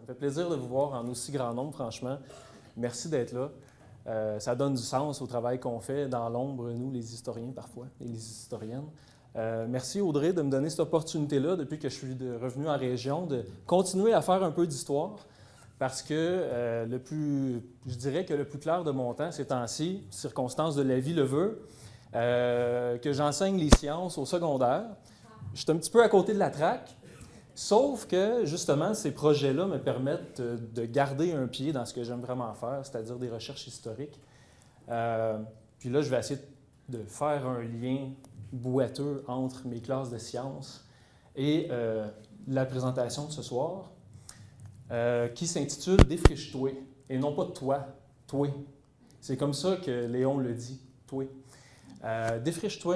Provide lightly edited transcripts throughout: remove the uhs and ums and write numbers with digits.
Ça me fait plaisir de vous voir en aussi grand nombre, franchement. Merci d'être là. Ça donne du sens au travail qu'on fait dans l'ombre, nous, les historiens, parfois, et les historiennes. Merci, Audrey, de me donner cette opportunité-là, depuis que je suis revenu en région, de continuer à faire un peu d'histoire, parce que je dirais que le plus clair de mon temps, ces temps-ci, circonstances de la vie le veut, que j'enseigne les sciences au secondaire. Je suis un petit peu à côté de la traque. Sauf que, justement, ces projets-là me permettent de garder un pied dans ce que j'aime vraiment faire, c'est-à-dire des recherches historiques. Puis là, je vais essayer de faire un lien boiteux entre mes classes de sciences et la présentation de ce soir, qui s'intitule « Défriche-toi », et non pas « toi »,« toi ». C'est comme ça que Léon le dit, « toi ». Défriche-toi.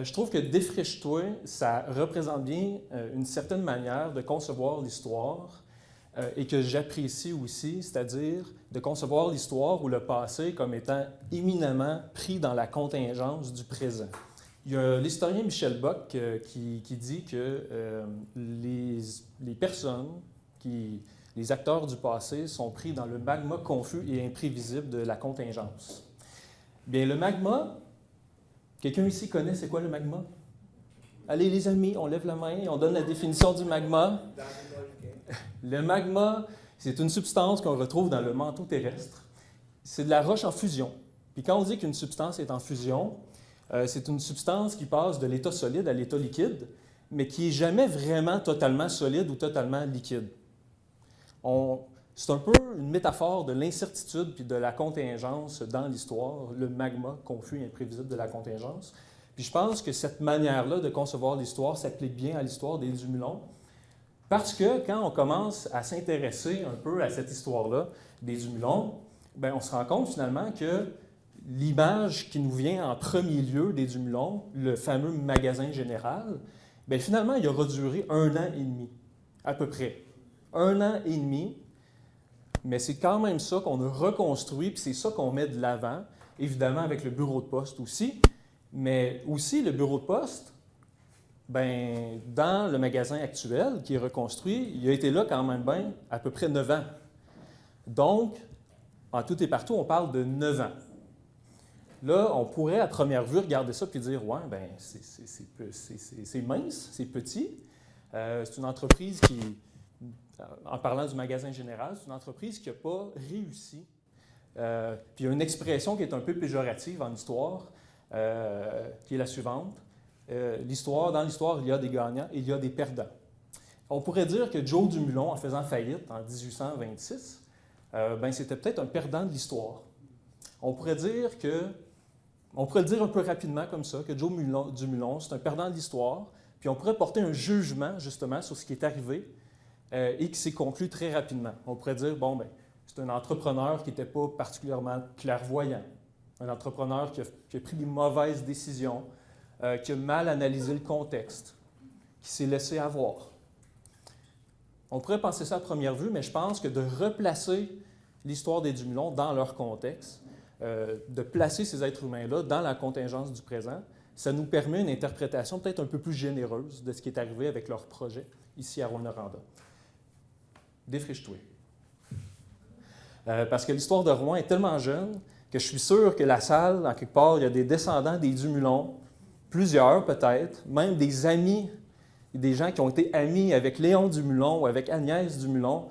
Je trouve que « défriche-toi », ça représente bien une certaine manière de concevoir l'histoire et que j'apprécie aussi, c'est-à-dire de concevoir l'histoire ou le passé comme étant éminemment pris dans la contingence du présent. Il y a l'historien Michel Bock qui dit que les personnes, les acteurs du passé sont pris dans le magma confus et imprévisible de la contingence. Bien, le magma... Quelqu'un ici connaît c'est quoi le magma? Allez les amis, on lève la main et on donne la définition du magma. Le magma, c'est une substance qu'on retrouve dans le manteau terrestre. C'est de la roche en fusion. Puis quand on dit qu'une substance est en fusion, c'est une substance qui passe de l'état solide à l'état liquide, mais qui n'est jamais vraiment totalement solide ou totalement liquide. C'est un peu une métaphore de l'incertitude puis de la contingence dans l'histoire, le magma confus et imprévisible de la contingence. Puis je pense que cette manière-là de concevoir l'histoire s'applique bien à l'histoire des Dumulons, parce que quand on commence à s'intéresser un peu à cette histoire-là des Dumulons, bien, on se rend compte finalement que l'image qui nous vient en premier lieu des Dumulons, le fameux magasin général, bien, finalement, il aura duré 1 an et demi, à peu près. 1 an et demi. Mais c'est quand même ça qu'on a reconstruit, puis c'est ça qu'on met de l'avant, évidemment avec le bureau de poste aussi. Mais aussi, le bureau de poste, ben, dans le magasin actuel qui est reconstruit, il a été là quand même bien à peu près 9 ans. Donc, en tout et partout, on parle de 9 ans. Là, on pourrait à première vue regarder ça puis dire « Ouais, ben, c'est mince, c'est petit. C'est une entreprise qui... » En parlant du magasin général, c'est une entreprise qui n'a pas réussi. Puis il y a une expression qui est un peu péjorative en histoire, qui est la suivante. Dans l'histoire, il y a des gagnants et il y a des perdants. On pourrait dire que Joe Dumulon, en faisant faillite en 1826, ben, c'était peut-être un perdant de l'histoire. On pourrait le dire un peu rapidement comme ça, que Joe Dumulon, c'est un perdant de l'histoire, puis on pourrait porter un jugement justement sur ce qui est arrivé, et qui s'est conclu très rapidement. On pourrait dire, bon, ben, c'est un entrepreneur qui n'était pas particulièrement clairvoyant, un entrepreneur qui a pris des mauvaises décisions, qui a mal analysé le contexte, qui s'est laissé avoir. On pourrait penser ça à première vue, mais je pense que de replacer l'histoire des Dumulons dans leur contexte, de placer ces êtres humains-là dans la contingence du présent, ça nous permet une interprétation peut-être un peu plus généreuse de ce qui est arrivé avec leur projet ici à Rouyn-Noranda. Défriche-toi. Parce que l'histoire de Rouen est tellement jeune que je suis sûr que la salle, en quelque part, il y a des descendants des Dumulons, plusieurs peut-être, même des amis, des gens qui ont été amis avec Léon Dumulon ou avec Agnès Dumulon.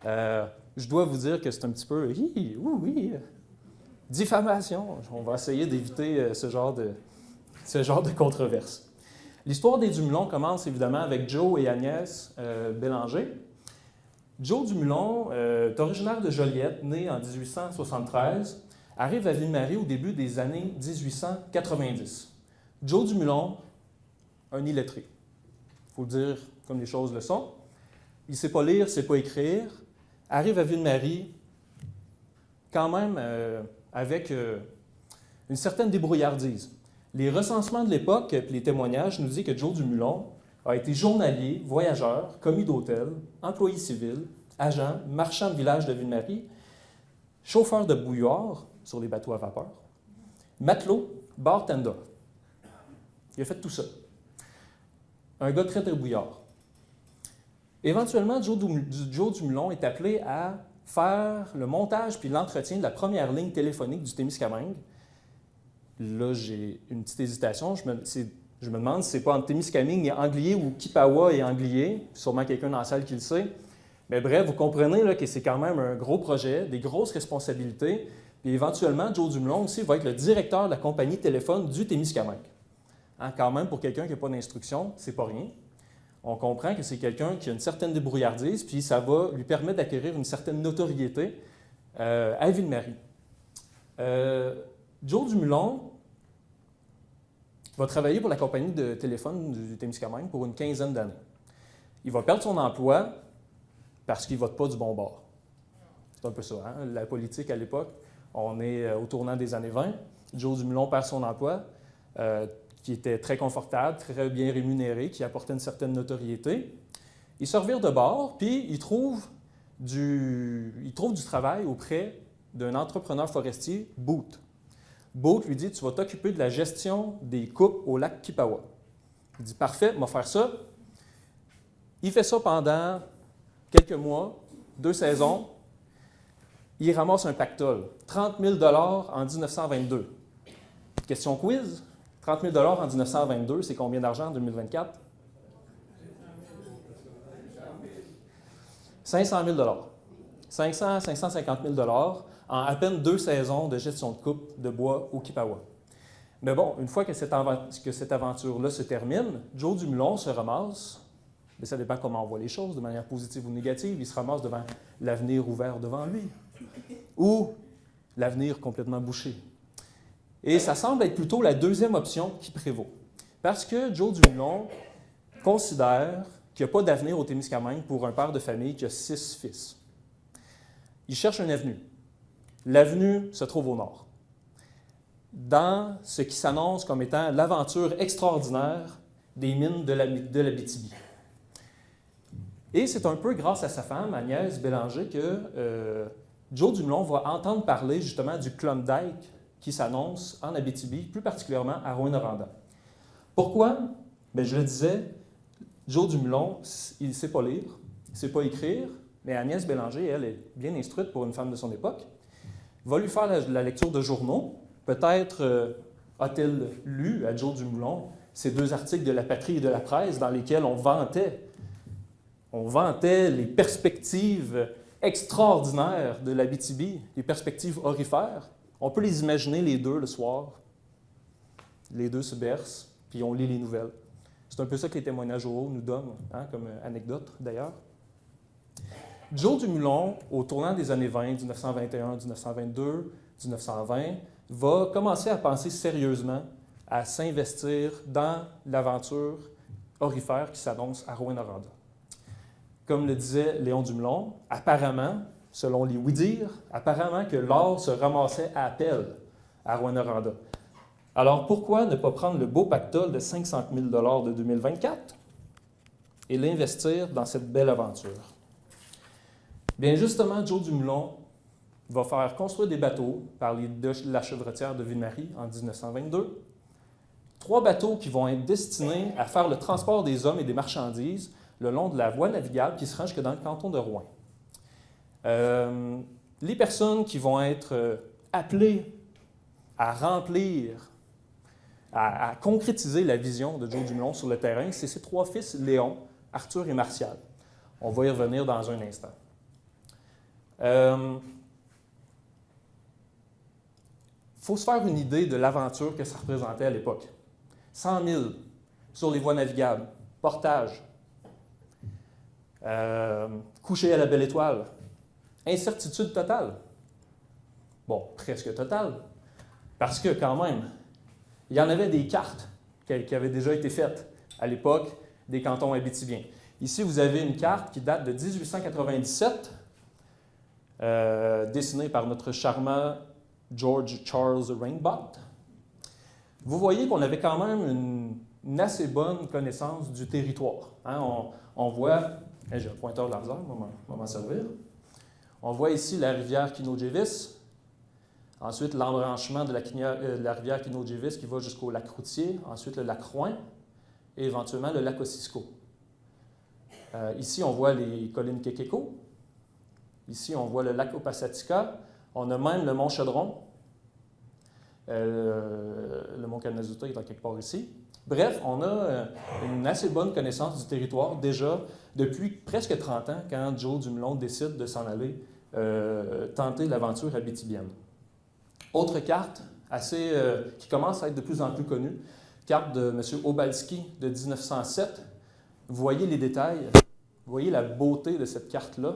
Je dois vous dire que c'est un petit peu, oui, diffamation. On va essayer d'éviter ce genre de controverse. L'histoire des Dumulons commence évidemment avec Joe et Agnès Bélanger. Joe Dumulon est originaire de Joliette, né en 1873, arrive à Ville-Marie au début des années 1890. Joe Dumulon, un illettré. Il faut le dire comme les choses le sont. Il ne sait pas lire, il ne sait pas écrire. Arrive à Ville-Marie quand même avec une certaine débrouillardise. Les recensements de l'époque et les témoignages nous disent que Joe Dumulon a été journalier, voyageur, commis d'hôtel, employé civil, agent, marchand de village de Ville-Marie, chauffeur de bouilloire sur les bateaux à vapeur, matelot, bartender. Il a fait tout ça. Un gars très débrouillard. Éventuellement, Joe Dumoulin est appelé à faire le montage puis l'entretien de la première ligne téléphonique du Témiscamingue. Là, j'ai une petite hésitation. Je me demande si c'est pas entre Témiscamingue et Anglier ou Kipawa et Anglier. Sûrement quelqu'un dans la salle qui le sait. Mais bref, vous comprenez là, que c'est quand même un gros projet, des grosses responsabilités. Puis éventuellement, Joe Dumoulin aussi va être le directeur de la compagnie téléphone du Témiscamingue. Hein, quand même, pour quelqu'un qui n'a pas d'instruction, c'est pas rien. On comprend que c'est quelqu'un qui a une certaine débrouillardise, puis ça va lui permettre d'acquérir une certaine notoriété à Ville-Marie. Joe Dumoulin va travailler pour la compagnie de téléphone du Témiscamingue pour une quinzaine d'années. Il va perdre son emploi parce qu'il ne vote pas du bon bord. C'est un peu ça, hein? La politique à l'époque. On est au tournant des années 20. Joe Dumoulin perd son emploi, qui était très confortable, très bien rémunéré, qui apportait une certaine notoriété. Il se revire de bord, puis il trouve du travail auprès d'un entrepreneur forestier, Boot. Boot lui dit « Tu vas t'occuper de la gestion des coupes au lac Kipawa. » Il dit « Parfait, on va faire ça. » Il fait ça pendant quelques mois, 2 saisons. Il ramasse un pactole, 30 000 $ en 1922. Question quiz. 30 000 $ en 1922, c'est combien d'argent en 2024? 500 000 $. 500 550 000 $ en à peine 2 saisons de gestion de coupe de bois au Kipawa. Mais bon, une fois que cette aventure-là se termine, Joe Dumoulin se ramasse, mais ça dépend comment on voit les choses, de manière positive ou négative, il se ramasse devant l'avenir ouvert devant lui, ou l'avenir complètement bouché. Et ça semble être plutôt la deuxième option qui prévaut. Parce que Joe Dumoulin considère qu'il n'y a pas d'avenir au Témiscamingue pour un père de famille qui a 6 fils. Il cherche une avenue. L'avenue se trouve au nord, dans ce qui s'annonce comme étant l'aventure extraordinaire des mines de l'Abitibi. Et c'est un peu grâce à sa femme, Agnès Bélanger, que Joe Dumoulin va entendre parler justement du Klondike qui s'annonce en Abitibi, plus particulièrement à Rouyn-Noranda. Pourquoi? Bien, je le disais, Joe Dumoulin, il ne sait pas lire, il ne sait pas écrire, mais Agnès Bélanger, elle, est bien instruite pour une femme de son époque, va lui faire la lecture de journaux. Peut-être a-t-elle lu à Joe Dumoulin ces 2 articles de La Patrie et de la Presse dans lesquels on vantait les perspectives extraordinaires de l'Abitibi, les perspectives aurifères. On peut les imaginer les 2 le soir. Les 2 se bercent, puis on lit les nouvelles. C'est un peu ça que les témoignages oraux nous donnent, hein, comme anecdote d'ailleurs. Joe Dumoulin, au tournant des années 20, 1921, 1922, 1920, va commencer à penser sérieusement à s'investir dans l'aventure aurifère qui s'annonce à Rouyn-Noranda. Comme le disait Léon Dumoulin, apparemment, selon les ouï-dire, apparemment que l'or se ramassait à appel à Rouyn-Noranda. Alors pourquoi ne pas prendre le beau pactole de 500 000 $ de 2024 et l'investir dans cette belle aventure? Bien justement, Joe Dumoulin va faire construire des bateaux par la chevrotière de Ville-Marie en 1922. 3 bateaux qui vont être destinés à faire le transport des hommes et des marchandises le long de la voie navigable qui se rend jusque dans le canton de Rouen. Les personnes qui vont être appelées à remplir, à concrétiser la vision de Joe Dumoulin sur le terrain, c'est ses 3 fils, Léon, Arthur et Martial. On va y revenir dans un instant. Faut se faire une idée de l'aventure que ça représentait à l'époque. 100 000 sur les voies navigables, portage, coucher à la belle étoile, incertitude totale. Bon, presque totale, parce que quand même, il y en avait des cartes qui avaient déjà été faites à l'époque des cantons abitibiens. Ici, vous avez une carte qui date de 1897, dessinée par notre charmant George Charles Rainbot. Vous voyez qu'on avait quand même une assez bonne connaissance du territoire. Hein? On voit, j'ai un pointeur laser, on va m'en servir. On voit ici la rivière Kinaujevis, ensuite l'embranchement de la rivière Kinaujevis qui va jusqu'au lac Routier, ensuite le lac Rouyn et éventuellement le lac Ossisco. Ici, on voit les collines Kekeko. Ici, on voit le lac Opasatika. On a même le mont Chaudron. Le mont Kanazuta est quelque part ici. Bref, on a une assez bonne connaissance du territoire déjà depuis presque 30 ans quand Joe Dumoulin décide de s'en aller tenter l'aventure abitibienne. Autre carte qui commence à être de plus en plus connue, carte de M. Obalski de 1907. Vous voyez les détails, vous voyez la beauté de cette carte-là.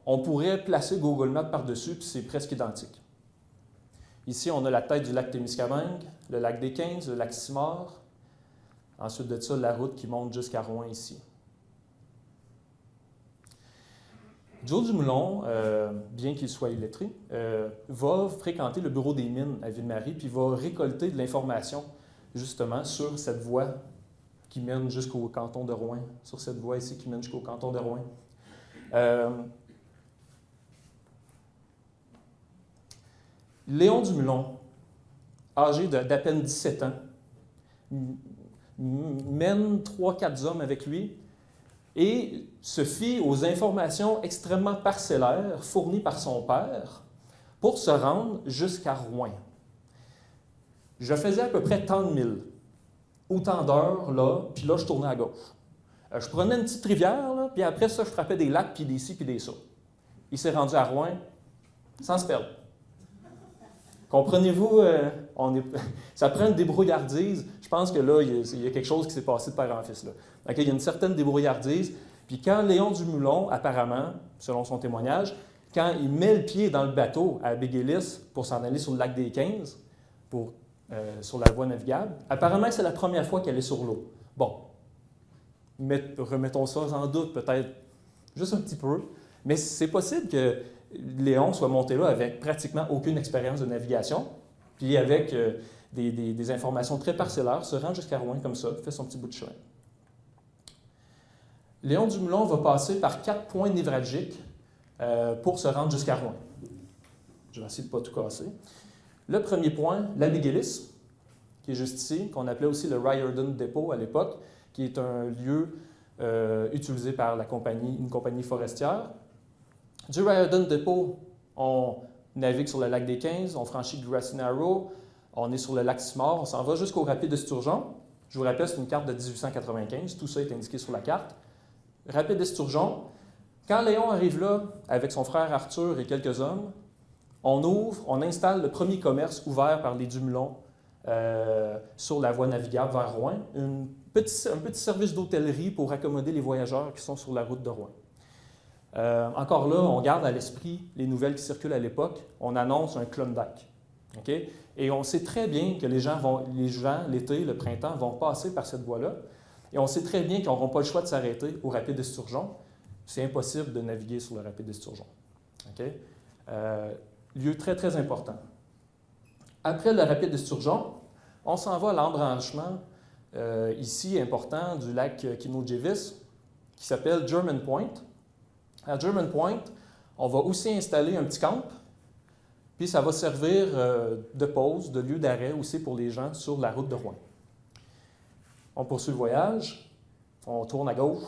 On pourrait placer Google Maps par-dessus, puis c'est presque identique. Ici, on a la tête du lac Témiscamingue, le lac des 15, le lac Simard. Ensuite de ça, la route qui monte jusqu'à Rouen ici. Joe Dumoulin, bien qu'il soit illettré, va fréquenter le bureau des mines à Ville-Marie, puis va récolter de l'information justement sur cette voie qui mène jusqu'au canton de Rouen, sur cette voie ici qui mène jusqu'au canton de Rouen. Léon Dumoulin, âgé d'à peine 17 ans, mène 3-4 hommes avec lui et se fie aux informations extrêmement parcellaires fournies par son père pour se rendre jusqu'à Rouen. Je faisais à peu près tant de milles, autant d'heures, là, puis là, je tournais à gauche. Je prenais une petite rivière, là, puis après ça, je frappais des lacs, puis des ci, puis des ça. Il s'est rendu à Rouen sans se perdre. Comprenez-vous, ça prend une débrouillardise. Je pense que là, il y a quelque chose qui s'est passé de père en fils. Là. Okay, il y a une certaine débrouillardise. Puis quand Léon Dumoulin, apparemment, selon son témoignage, quand il met le pied dans le bateau à Béguélis pour s'en aller sur le lac des 15, sur la voie navigable, apparemment, c'est la première fois qu'elle est sur l'eau. Bon, remettons ça en doute, peut-être juste un petit peu, mais c'est possible que Léon soit monté là avec pratiquement aucune expérience de navigation, puis avec des informations très parcellaires, se rend jusqu'à Rouen comme ça, fait son petit bout de chemin. Léon Dumoulin va passer par 4 points névralgiques pour se rendre jusqu'à Rouen. Je vais essayer de ne pas tout casser. Le premier point, la Béguélis, qui est juste ici, qu'on appelait aussi le Riordan Depot à l'époque, qui est un lieu utilisé par une compagnie forestière. Du Riordan Depot, on navigue sur le lac des 15, on franchit Grassy Narrow, on est sur le lac Simard, on s'en va jusqu'au rapide d'Esturgeon. Je vous rappelle, c'est une carte de 1895, tout ça est indiqué sur la carte. Rapide d'Esturgeon. Quand Léon arrive là, avec son frère Arthur et quelques hommes, on installe le premier commerce ouvert par les Dumoulin sur la voie navigable vers Rouen, un petit service d'hôtellerie pour accommoder les voyageurs qui sont sur la route de Rouen. Encore là, on garde à l'esprit les nouvelles qui circulent à l'époque. On annonce un Klondike. Okay? Et on sait très bien que les gens, l'été, le printemps, vont passer par cette voie-là. Et on sait très bien qu'ils n'auront pas le choix de s'arrêter au rapide d'Esturgeon. C'est impossible de naviguer sur le rapide d'Esturgeon. Okay? Lieu très, très important. Après le rapide d'Esturgeon, on s'en va à l'embranchement, ici important, du lac Kinaujevis, qui s'appelle German Point. À German Point, on va aussi installer un petit camp, puis ça va servir de pause, de lieu d'arrêt aussi pour les gens sur la route de Rouen. On poursuit le voyage, on tourne à gauche,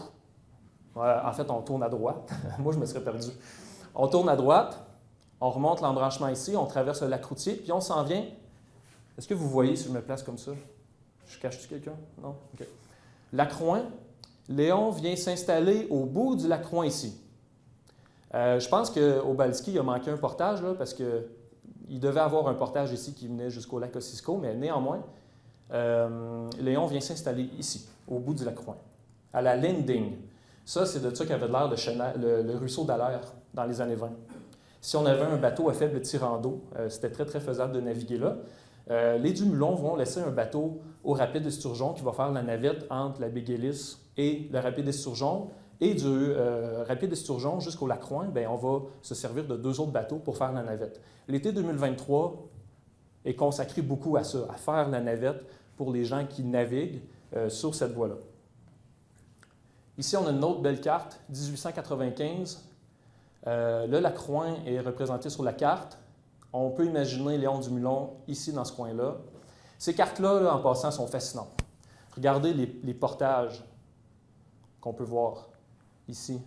en fait, on tourne à droite. Moi, je me serais perdu. On tourne à droite, on remonte l'embranchement ici, on traverse le lac Routier, puis on s'en vient. Est-ce que vous voyez si je me place comme ça? Je cache-tu quelqu'un? Non? OK. Lac Rouen, Léon vient s'installer au bout du lac Rouen ici. Je pense qu'Obalski a manqué un portage, là, parce qu'il devait avoir un portage ici qui venait jusqu'au lac Ossisco, mais néanmoins, Léon vient s'installer ici, au bout du lac Rouen, à la Linding. Ça, c'est de ça qu'avait l'air le ruisseau d'Alaire dans les années 20. Si on avait un bateau à faible tirant d'eau, c'était très, très faisable de naviguer là. Les Dumoulin vont laisser un bateau au rapide d'Esturgeon qui va faire la navette entre la Béguélis et le rapide d'Esturgeon. Et du rapide d'Esturgeon jusqu'au lac Rouen, on va se servir de 2 autres bateaux pour faire la navette. L'été 2023 est consacré beaucoup à ça, à faire la navette pour les gens qui naviguent sur cette voie-là. Ici, on a une autre belle carte, 1895. Le lac Rouen est représenté sur la carte. On peut imaginer Léon Dumoulin ici, dans ce coin-là. Ces cartes-là, en passant, sont fascinantes. Regardez les portages. qu'on peut voir ici.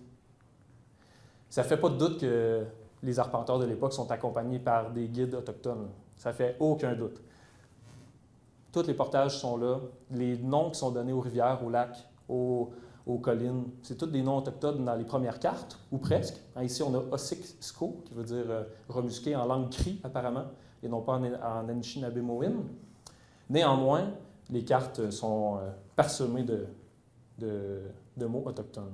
Ça ne fait pas de doute que les arpenteurs de l'époque sont accompagnés par des guides autochtones. Ça ne fait aucun doute. Tous les portages sont là. Les noms qui sont donnés aux rivières, aux lacs, aux collines, c'est tous des noms autochtones dans les premières cartes, ou presque. Ici, on a Ossik-Sko, qui veut dire remusqué en langue cri, apparemment, et non pas en Anishinaabe-Mowin. Néanmoins, les cartes sont parsemées de mots autochtones.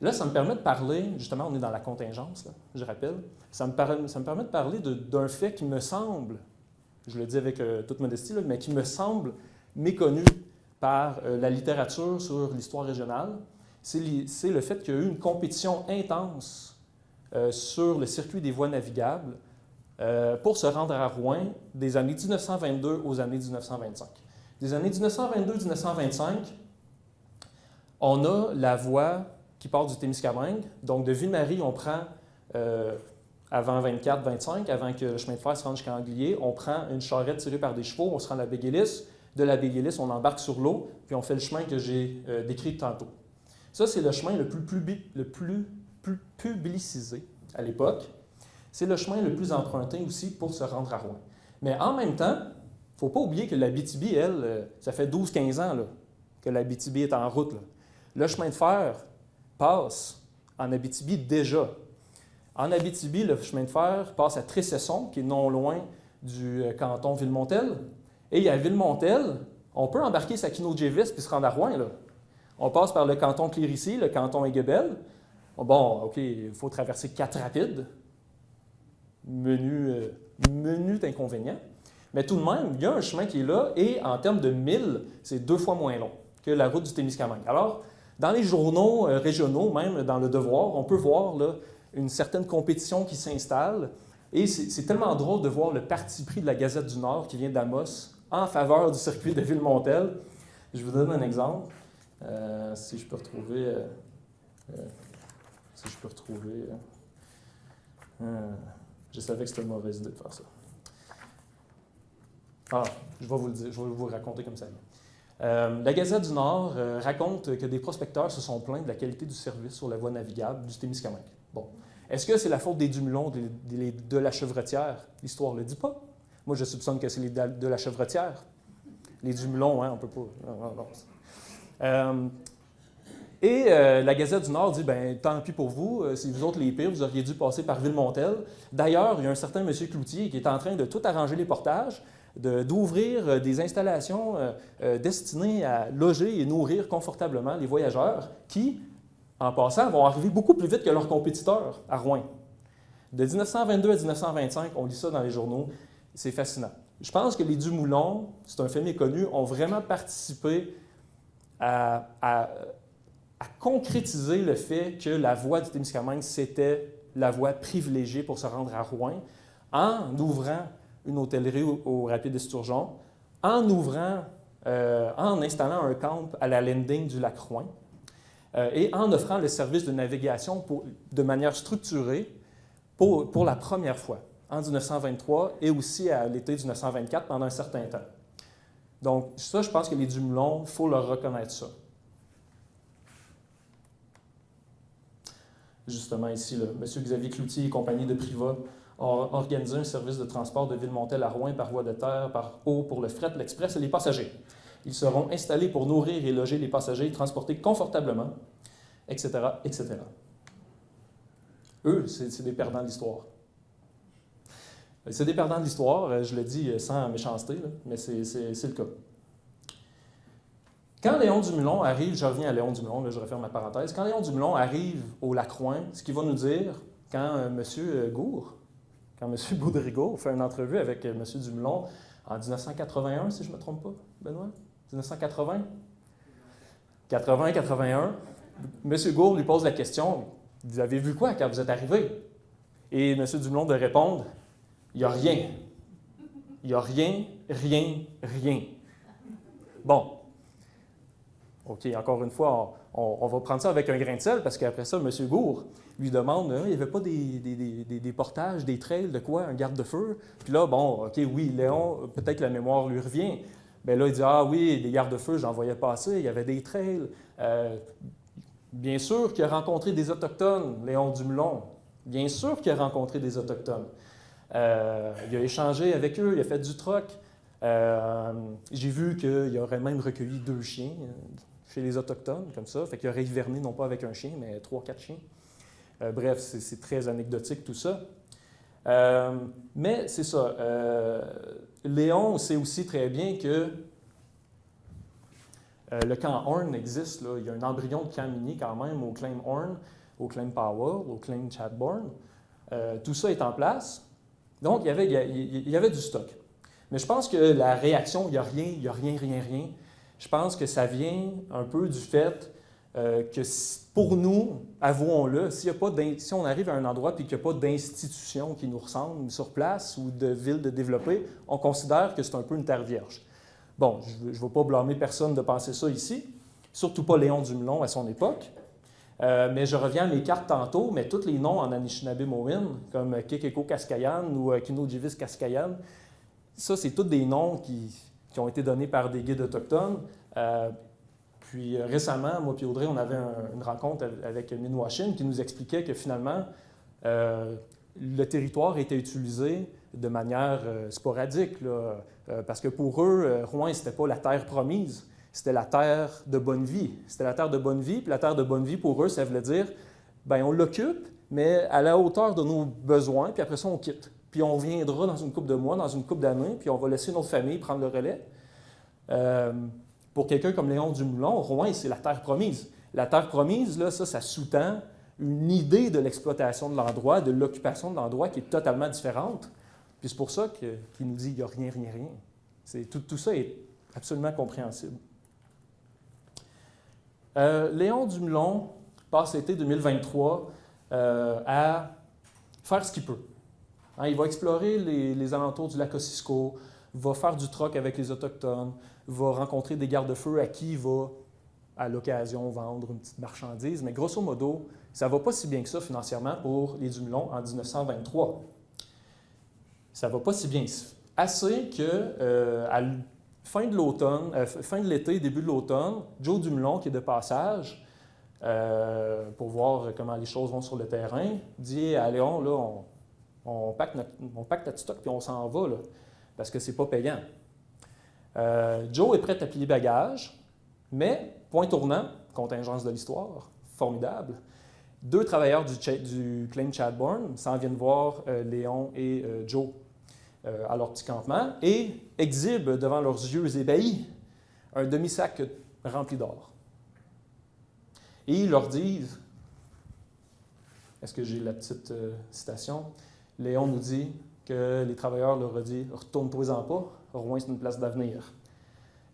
Là, ça me permet de parler, justement, on est dans la contingence, là, je rappelle, ça me permet de parler d'un fait qui me semble, je le dis avec toute modestie, là, mais qui me semble méconnu par la littérature sur l'histoire régionale. C'est le fait qu'il y a eu une compétition intense sur le circuit des voies navigables pour se rendre à Rouen des années 1922 aux années 1925. Des années 1922-1925, on a la voie qui part du Témiscamingue. Donc, de Ville-Marie, on prend, avant 24-25, avant que le chemin de fer se rende jusqu'à Anglier, on prend une charrette tirée par des chevaux, on se rend à la Béguélis. De la Béguélis, on embarque sur l'eau, puis on fait le chemin que j'ai décrit tantôt. Ça, c'est le chemin le plus publicisé à l'époque. C'est le chemin le plus emprunté aussi pour se rendre à Rouen. Mais en même temps, il ne faut pas oublier que l'Abitibi, elle, ça fait 12-15 ans là, que l'Abitibi est en route. Là. Le chemin de fer passe en Abitibi déjà. En Abitibi, le chemin de fer passe à Trécesson, qui est non loin du canton Ville-Montel. Et à Ville-Montel, on peut embarquer sa Kino-Djevis puis se rendre à Rouen. Là. On passe par le canton Clérici, le canton Aiguebelle. Bon, OK, il faut traverser 4 rapides. Menu inconvénient. Mais tout de même, il y a un chemin qui est là et en termes de milles, c'est 2 fois moins long que la route du Témiscamingue. Alors, dans les journaux régionaux, même dans Le Devoir, on peut voir là, une certaine compétition qui s'installe. Et c'est tellement drôle de voir le parti pris de la Gazette du Nord qui vient d'Amos en faveur du circuit de Ville-Montel. Je vous donne un exemple. Si je peux retrouver... je savais que c'était une mauvaise idée de faire ça. Ah, je vais vous le dire, je vais vous le raconter comme ça. La Gazette du Nord raconte que des prospecteurs se sont plaints de la qualité du service sur la voie navigable du Témiscamingue. Bon. Est-ce que c'est la faute des Dumulons, de la Chevretière? L'histoire ne le dit pas. Moi, je soupçonne que c'est de la Chevretière. Les Dumulons, hein, on ne peut pas... la Gazette du Nord dit, bien, tant pis pour vous, c'est vous autres les pires, vous auriez dû passer par Ville-Montel. D'ailleurs, il y a un certain M. Cloutier qui est en train de tout arranger les portages, d'ouvrir des installations destinées à loger et nourrir confortablement les voyageurs qui, en passant, vont arriver beaucoup plus vite que leurs compétiteurs à Rouen. De 1922 à 1925, on lit ça dans les journaux, c'est fascinant. Je pense que les Dumoulins, c'est un fait méconnu, ont vraiment participé à concrétiser le fait que la voie du Témiscamingue, c'était la voie privilégiée pour se rendre à Rouen, en ouvrant une hôtellerie au Rapide Esturgeon, en installant un camp à la landing du lac Rouen, et en offrant le service de navigation de manière structurée pour la première fois, en 1923 et aussi à l'été 1924 pendant un certain temps. Donc ça, je pense que les Dumoulins, il faut leur reconnaître ça. Justement ici, là, M. Xavier Cloutier et compagnie de Privat ont organisé un service de transport de Ville-Montel à Rouen par voie de terre, par eau pour le fret, l'express et les passagers. Ils seront installés pour nourrir et loger les passagers et transporter confortablement, etc., etc. Eux, c'est des perdants de l'histoire. C'est des perdants de l'histoire, je le dis sans méchanceté, là, mais c'est le cas. Quand Léon Dumoulin arrive, je reviens à Léon Dumoulin, là, je referme ma parenthèse, quand Léon Dumoulin arrive au lac Rouen, ce qu'il va nous dire, quand M. Gour, quand M. Boudrigaud fait une entrevue avec M. Dumoulin en 1981, si je ne me trompe pas, Benoît? 1980? 80-81. M. Gour lui pose la question, « Vous avez vu quoi quand vous êtes arrivé? » Et M. Dumoulin de répondre, « Il n'y a rien. Il n'y a rien, rien, rien. » Bon. OK, encore une fois, on va prendre ça avec un grain de sel, parce qu'après ça, M. Gour lui demande, il n'y avait pas des portages, des trails, de quoi, un garde-feu? Puis là, bon, OK, oui, Léon, peut-être que la mémoire lui revient. Bien là, il dit, ah oui, des garde-feu, j'en voyais passer, il y avait des trails. Bien sûr qu'il a rencontré des Autochtones, Léon Dumoulin. Bien sûr qu'il a rencontré des Autochtones. Il a échangé avec eux, il a fait du troc. J'ai vu qu'il aurait même recueilli 2 chiens chez les Autochtones, comme ça. Fait qu'il aurait hiverné non pas avec un chien, mais 3-4 chiens. Bref, c'est très anecdotique tout ça. Mais c'est ça. Léon sait aussi très bien que le camp Horn existe. Là. Il y a un embryon de camp minier quand même au claim Horn, au claim Powell, au claim Chadbourne. Tout ça est en place. Donc, il y avait du stock. Mais je pense que la réaction, il n'y a rien. Je pense que ça vient un peu du fait que pour nous, avouons-le, si on arrive à un endroit et qu'il n'y a pas d'institution qui nous ressemble sur place ou de ville de développer, on considère que c'est un peu une terre vierge. Bon, je ne vais pas blâmer personne de penser ça ici, surtout pas Léon Dumoulin à son époque. Mais je reviens à mes cartes tantôt, mais tous les noms en Anishinaabe-Mowin, comme Kekeko-Kaskayan ou Kinojivis-Kaskayan, ça, c'est tous des noms qui ont été donnés par des guides autochtones. Puis récemment, moi et Audrey, on avait une rencontre avec Minwashin qui nous expliquait que finalement, le territoire était utilisé de manière sporadique. Là, parce que pour eux, Rouen, ce n'était pas la terre promise, c'était la terre de bonne vie. C'était la terre de bonne vie, puis la terre de bonne vie, pour eux, ça voulait dire, bien, on l'occupe, mais à la hauteur de nos besoins, puis après ça, on quitte. Puis on reviendra dans une couple de mois, dans une couple d'années, puis on va laisser notre famille prendre le relais. Pour quelqu'un comme Léon Dumoulin, Rouen, c'est la terre promise. La terre promise, là, ça sous-tend une idée de l'exploitation de l'endroit, de l'occupation de l'endroit qui est totalement différente. Puis c'est pour ça qu'il nous dit qu'il n'y a rien. Tout ça est absolument compréhensible. Léon Dumoulin passe l'été 2023 à faire ce qu'il peut. Hein, il va explorer les alentours du lac Ossisco, va faire du troc avec les Autochtones, va rencontrer des gardes-feux à qui il va, à l'occasion, vendre une petite marchandise. Mais grosso modo, ça ne va pas si bien que ça financièrement pour les Dumoulin en 1923. Ça ne va pas si bien. Assez que, à fin de l'automne, fin de l'été, début de l'automne, Joe Dumoulin, qui est de passage, pour voir comment les choses vont sur le terrain, dit à Léon, là, on pacte notre stock puis on s'en va, là, parce que c'est pas payant. Joe est prêt à plier bagage, mais, point tournant, contingence de l'histoire, formidable, 2 travailleurs du claim Chadbourne s'en viennent voir Léon et Joe à leur petit campement et exhibent devant leurs yeux ébahis un demi-sac rempli d'or. Et ils leur disent, est-ce que j'ai la petite citation? Léon nous dit que les travailleurs leur ont dit « Retourne-toi-en pas, Rouen c'est une place d'avenir ».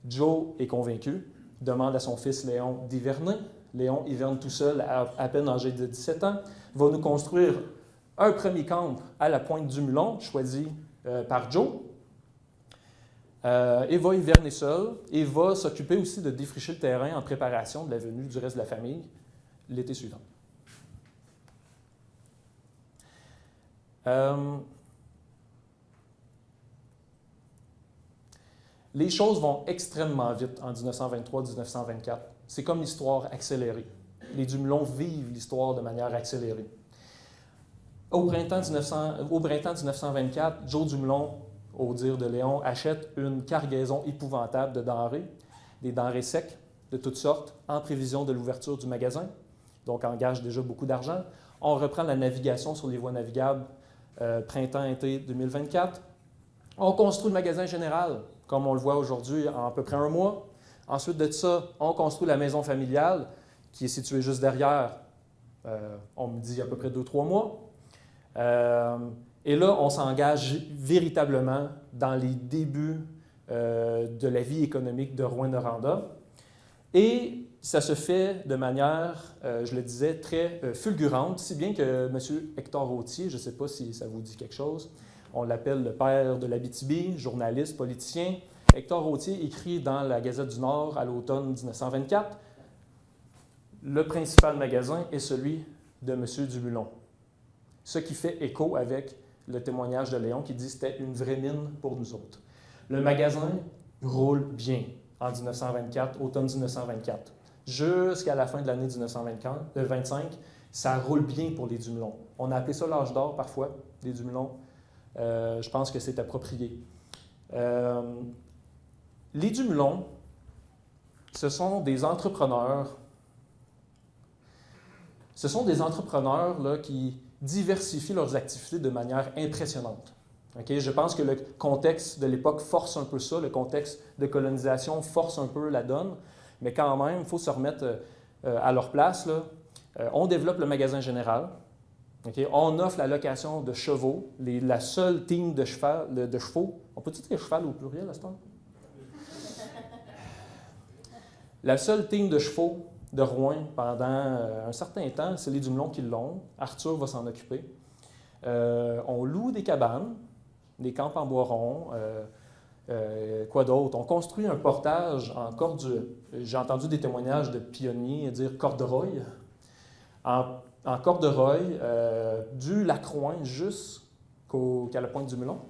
Joe est convaincu, demande à son fils Léon d'hiverner. Léon hiverne tout seul, à peine âgé de 17 ans, va nous construire un premier camp à la pointe du Moulin, choisi par Joe, et va hiverner seul, et va s'occuper aussi de défricher le terrain en préparation de la venue du reste de la famille l'été suivant. Les choses vont extrêmement vite en 1923-1924. C'est comme l'histoire accélérée. Les Dumoulin vivent l'histoire de manière accélérée. Au printemps 1924, Joe Dumoulin, au dire de Léon, achète une cargaison épouvantable de denrées, des denrées secs de toutes sortes, en prévision de l'ouverture du magasin, donc engage déjà beaucoup d'argent. On reprend la navigation sur les voies navigables printemps-été 2024. On construit le magasin général, comme on le voit aujourd'hui, en à peu près 1 mois. Ensuite de ça, on construit la maison familiale, qui est située juste derrière, on me dit à peu près 2-3 mois. Et là, on s'engage véritablement dans les débuts de la vie économique de Rouyn-Noranda. Et ça se fait de manière, je le disais, très fulgurante, si bien que M. Hector Rothier, je ne sais pas si ça vous dit quelque chose, on l'appelle le père de l'Abitibi, journaliste, politicien. Hector Rothier écrit dans la Gazette du Nord à l'automne 1924, « Le principal magasin est celui de M. Dumoulin ». Ce qui fait écho avec le témoignage de Léon qui dit que c'était une vraie mine pour nous autres. Le magasin roule bien en 1924, automne 1924. jusqu'à la fin de l'année 1925, ça roule bien pour les Dumoulin. On a appelé ça l'âge d'or parfois, des Dumoulin. Je pense que c'est approprié. Les Dumoulin, ce sont des entrepreneurs. Ce sont des entrepreneurs là, qui diversifient leurs activités de manière impressionnante. Okay? Je pense que le contexte de l'époque force un peu ça, le contexte de colonisation force un peu la donne, mais quand même, il faut se remettre à leur place. Là. On développe le magasin général, okay? On offre la location de chevaux, la seule team de chevaux. On peut-tu dire cheval au pluriel à ce temps? La seule team de chevaux de Rouen pendant un certain temps, c'est les Dumoulin qui l'ont. Arthur va s'en occuper. On loue des cabanes, des camps en bois rond. Quoi d'autre? On construit un portage en cordue. J'ai entendu des témoignages de pionniers dire corduroy. En corduroy, du Lacroix jusqu'à la pointe du Melon.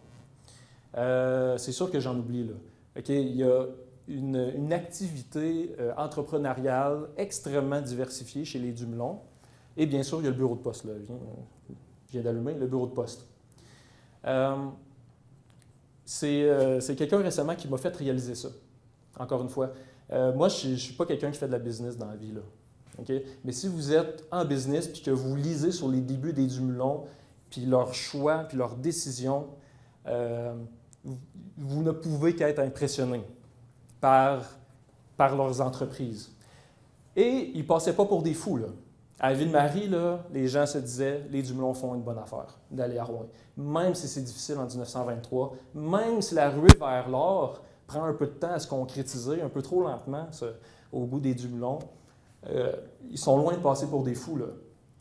C'est sûr que j'en oublie là. Okay? Il y a une activité entrepreneuriale extrêmement diversifiée chez les Dumoulin. Et bien sûr, il y a le bureau de poste. Là. Je viens d'allumer le bureau de poste. C'est quelqu'un récemment qui m'a fait réaliser ça. Encore une fois. Moi, je ne suis pas quelqu'un qui fait de la business dans la vie. Là. Okay? Mais si vous êtes en business et que vous lisez sur les débuts des Dumoulin, puis leurs choix, puis leurs décisions, vous ne pouvez qu'être impressionné par leurs entreprises. Et ils ne passaient pas pour des fous. Là. À Ville-Marie, là, les gens se disaient « les Dumoulin font une bonne affaire d'aller à Rouen ». Même si c'est difficile en 1923, même si la ruée vers l'or prend un peu de temps à se concrétiser, un peu trop lentement au bout des Dumoulin, ils sont loin de passer pour des fous. Là.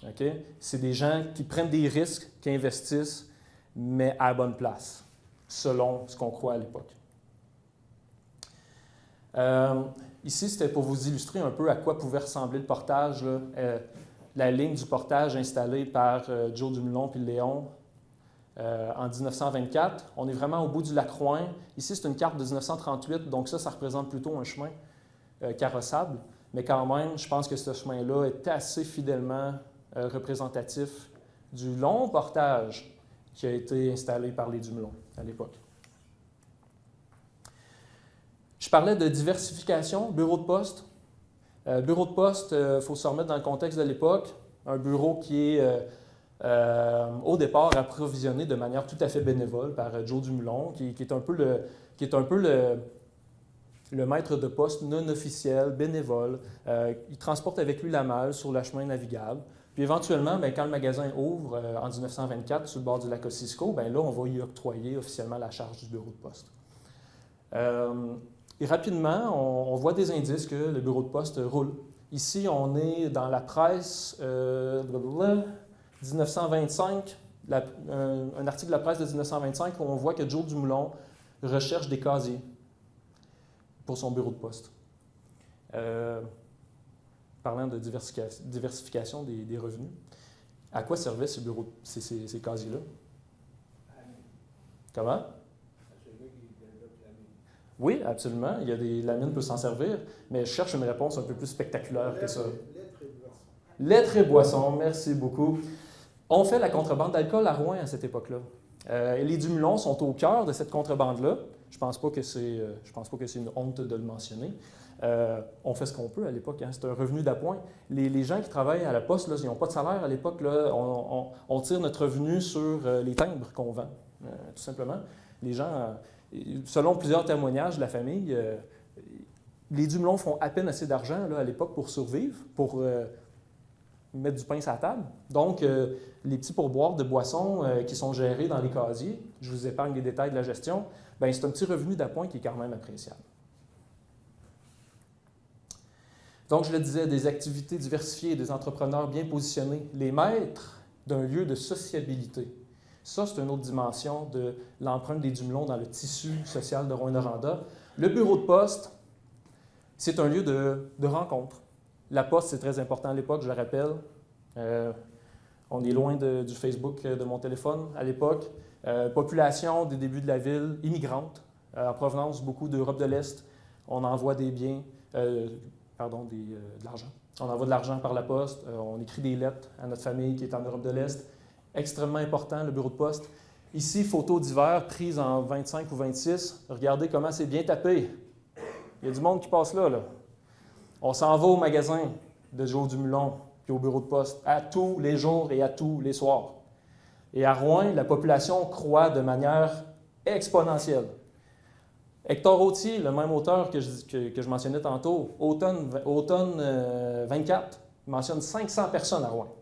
Okay? C'est des gens qui prennent des risques, qui investissent, mais à la bonne place, selon ce qu'on croit à l'époque. Ici, c'était pour vous illustrer un peu à quoi pouvait ressembler le portage. Là. La ligne du portage installée par Joe Dumoulin puis Léon en 1924. On est vraiment au bout du Lacroix. Ici, c'est une carte de 1938, donc ça représente plutôt un chemin carrossable. Mais quand même, je pense que ce chemin-là est assez fidèlement représentatif du long portage qui a été installé par les Dumoulin à l'époque. Je parlais de diversification, bureau de poste. Bureau de poste, il faut se remettre dans le contexte de l'époque. Un bureau qui est au départ approvisionné de manière tout à fait bénévole par Joe Dumoulin, qui est un peu le maître de poste non officiel, bénévole. Il transporte avec lui la malle sur le chemin navigable. Puis éventuellement, bien, quand le magasin ouvre en 1924 sur le bord du lac Ossisco, bien là, on va y octroyer officiellement la charge du bureau de poste. Et rapidement, on voit des indices que le bureau de poste roule. Ici, on est dans la presse 1925, un article de la presse de 1925 où on voit que Joe Dumoulin recherche des casiers pour son bureau de poste. Parlant de diversification des revenus, à quoi servaient ces casiers-là? Comment? Oui, absolument. La mine peut s'en servir, mais je cherche une réponse un peu plus spectaculaire que ça. Lettres et boissons, merci beaucoup. On fait la contrebande d'alcool à Rouen à cette époque-là. Les Dumoulin sont au cœur de cette contrebande-là. Je ne pense pas que c'est une honte de le mentionner. On fait ce qu'on peut à l'époque. Hein. C'est un revenu d'appoint. Les gens qui travaillent à la poste, là, ils n'ont pas de salaire à l'époque. Là, on tire notre revenu sur les timbres qu'on vend, tout simplement. Les gens... Selon plusieurs témoignages de la famille, les Dumoulin font à peine assez d'argent là, à l'époque pour survivre, pour mettre du pain sur la table. Donc, les petits pourboires de boissons qui sont gérés dans les casiers, je vous épargne les détails de la gestion, bien, c'est un petit revenu d'appoint qui est quand même appréciable. Donc, je le disais, des activités diversifiées et des entrepreneurs bien positionnés, les maîtres d'un lieu de sociabilité. Ça, c'est une autre dimension de l'empreinte des Dumoulin dans le tissu social de Rouyn-Noranda. Le bureau de poste, c'est un lieu de rencontre. La poste, c'est très important à l'époque, je le rappelle. On est loin du Facebook de mon téléphone à l'époque. Population des débuts de la ville, immigrante, en provenance beaucoup d'Europe de l'Est. On envoie des biens. de l'argent. On envoie de l'argent par la poste, on écrit des lettres à notre famille qui est en Europe de l'Est. Extrêmement important, le bureau de poste. Ici, photo d'hiver prise en 25 ou 26. Regardez comment c'est bien tapé. Il y a du monde qui passe là. On s'en va au magasin de Joe Dumoulin puis au bureau de poste à tous les jours et à tous les soirs. Et à Rouen, la population croît de manière exponentielle. Hector Autier, le même auteur que je mentionnais tantôt, automne 24, mentionne 500 personnes à Rouen.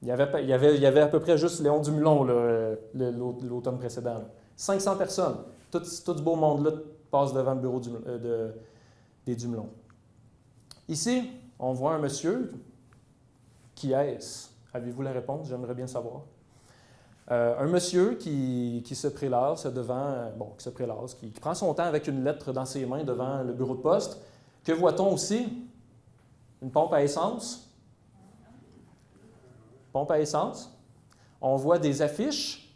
Il y avait à peu près juste Léon Dumoulin l'automne précédent. Là. 500 personnes. Tout ce beau monde-là passe devant le bureau des Dumoulin. Ici, on voit un monsieur. Qui est-ce? Avez-vous la réponse? J'aimerais bien savoir. Un monsieur qui se prélasse qui prend son temps avec une lettre dans ses mains devant le bureau de poste. Que voit-on aussi? Une pompe à essence. Pompe à essence. On voit des affiches.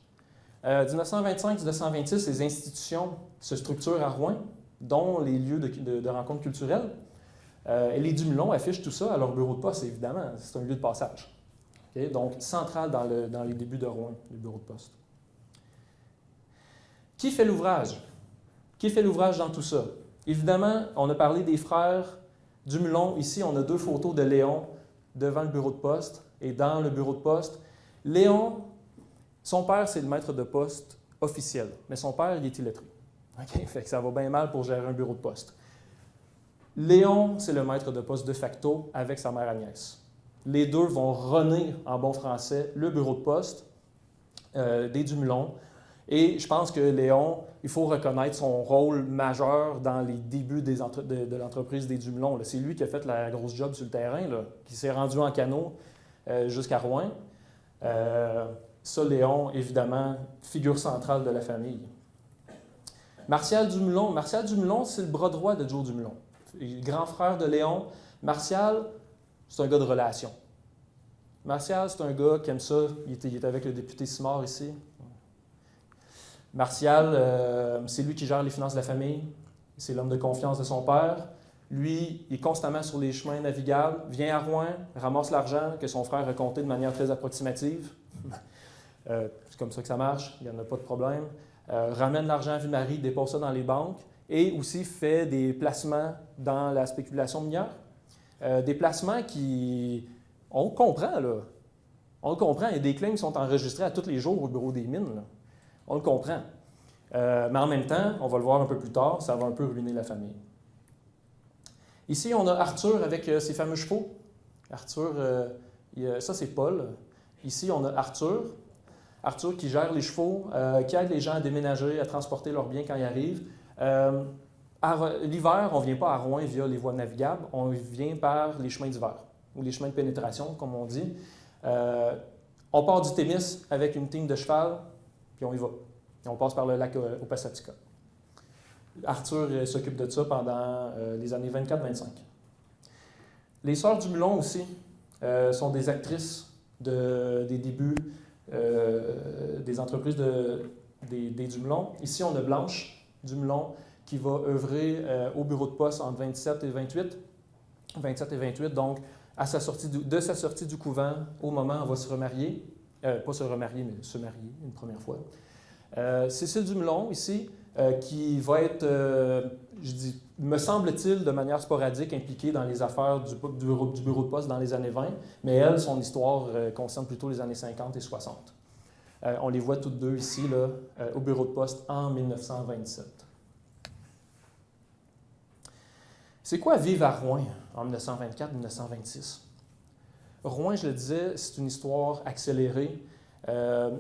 1925-1926, les institutions se structurent à Rouen, dont les lieux de rencontres culturelles. Et les Dumoulin affichent tout ça à leur bureau de poste, évidemment. C'est un lieu de passage. Okay? Donc, central dans les débuts de Rouen, le bureau de poste. Qui fait l'ouvrage? Qui fait l'ouvrage dans tout ça? Évidemment, on a parlé des frères Dumoulin. Ici, on a 2 photos de Léon devant le bureau de poste et dans le bureau de poste. Léon, son père, c'est le maître de poste officiel, mais son père, il est illettré. Okay? Fait que ça va bien mal pour gérer un bureau de poste. Léon, c'est le maître de poste de facto avec sa mère Agnès. Les deux vont runner, en bon français, le bureau de poste des Dumoulin. Et je pense que Léon, il faut reconnaître son rôle majeur dans les débuts de l'entreprise des Dumoulin. C'est lui qui a fait la grosse job sur le terrain, là, qui s'est rendu en canot jusqu'à Rouen. Ça, Léon, évidemment, figure centrale de la famille. Martial Dumoulin, c'est le bras droit de Joe Dumoulin. Grand frère de Léon. Martial, c'est un gars de relation. Martial, c'est un gars qui aime ça. Il est avec le député Simard ici. Martial, c'est lui qui gère les finances de la famille. C'est l'homme de confiance de son père. Lui, il est constamment sur les chemins navigables, vient à Rouen, ramasse l'argent que son frère a compté de manière très approximative. C'est comme ça que ça marche, il n'y en a pas de problème. Ramène l'argent à Ville-Marie, dépose ça dans les banques et aussi fait des placements dans la spéculation minière. Des placements qui... On le comprend, là. On le comprend. Il y a des claims qui sont enregistrés à tous les jours au bureau des mines, là. On le comprend. Mais en même temps, on va le voir un peu plus tard, ça va un peu ruiner la famille. Ici, on a Arthur avec ses fameux chevaux. Arthur, ça c'est Paul. Ici, on a Arthur. Arthur qui gère les chevaux, qui aide les gens à déménager, à transporter leurs biens quand ils arrivent. L'hiver, on ne vient pas à Rouen via les voies navigables, on vient par les chemins d'hiver, ou les chemins de pénétration, comme on dit. On part du Témis avec une team de cheval, puis on y va. Et on passe par le lac au Passatica. Arthur s'occupe de ça pendant les années 24-25. Les sœurs Dumoulin aussi sont des actrices des débuts des entreprises des Dumoulin. Ici, on a Blanche Dumoulin qui va œuvrer au bureau de poste entre 27 et 28. 27 et 28, donc de sa sortie du couvent au moment où on va se remarier. Pas se remarier, mais se marier une première fois. Cécile Dumoulin, ici, qui va être, me semble-t-il, de manière sporadique impliquée dans les affaires du bureau de poste dans les années 20, mais elle, son histoire concerne plutôt les années 50 et 60. On les voit toutes deux ici, là, au bureau de poste en 1927. C'est quoi vivre à Rouen en 1924-1926? Rouen, je le disais, c'est une histoire accélérée.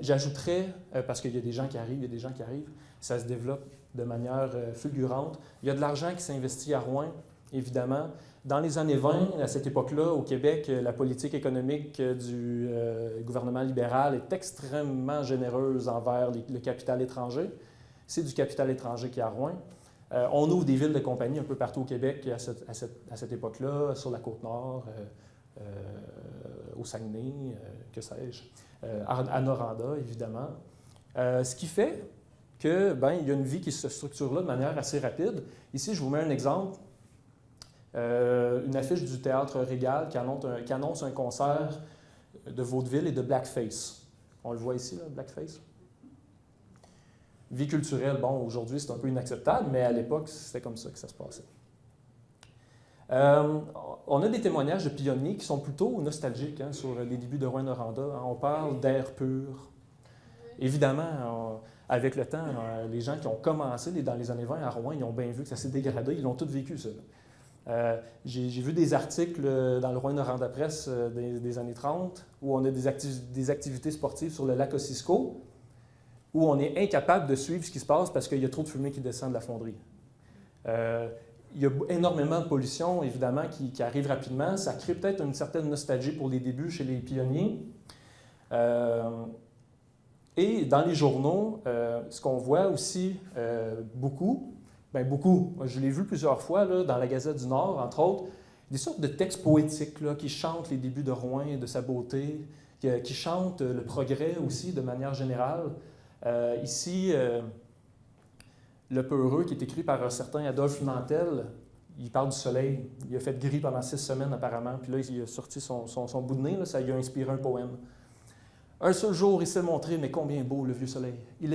J'ajouterais, parce qu'il y a des gens qui arrivent, ça se développe de manière fulgurante. Il y a de l'argent qui s'investit à Rouen, évidemment. Dans les années 20, à cette époque-là, au Québec, la politique économique du gouvernement libéral est extrêmement généreuse envers le capital étranger. C'est du capital étranger qui est à Rouen. On ouvre des villes de compagnie un peu partout au Québec à cette époque-là, sur la Côte-Nord, au Saguenay, que sais-je, à Noranda, évidemment. Ce qui fait qu'il y a une vie qui se structure là de manière assez rapide. Ici, je vous mets un exemple. une affiche du Théâtre Régal qui annonce un concert de vaudeville et de blackface. On le voit ici, là, blackface. Vie culturelle, bon, aujourd'hui, c'est un peu inacceptable, mais à l'époque, c'était comme ça que ça se passait. On a des témoignages de pionniers qui sont plutôt nostalgiques sur les débuts de Rouyn-Noranda. On parle d'air pur. Évidemment, avec le temps, les gens qui ont commencé dans les années 20 à Rouen, ils ont bien vu que ça s'est dégradé. Ils l'ont tous vécu, ça. J'ai vu des articles dans le Rouyn-Noranda Presse des années 30 où on a des activités sportives sur le lac Ossisco où on est incapable de suivre ce qui se passe parce qu'il y a trop de fumée qui descend de la fonderie. Il y a énormément de pollution, évidemment, qui arrive rapidement. Ça crée peut-être une certaine nostalgie pour les débuts chez les pionniers. Et dans les journaux, ce qu'on voit aussi beaucoup, moi, je l'ai vu plusieurs fois là, dans la Gazette du Nord, entre autres, des sortes de textes poétiques là, qui chantent les débuts de Rouen et de sa beauté, qui chantent le progrès aussi de manière générale. Ici, Le Peureux, qui est écrit par un certain Adolphe Nantel, il parle du soleil. Il a fait gris pendant 6 semaines apparemment, puis là, il a sorti son bout de nez, là, ça lui a inspiré un poème. Un seul jour, il s'est montré, mais combien beau le vieux soleil. Il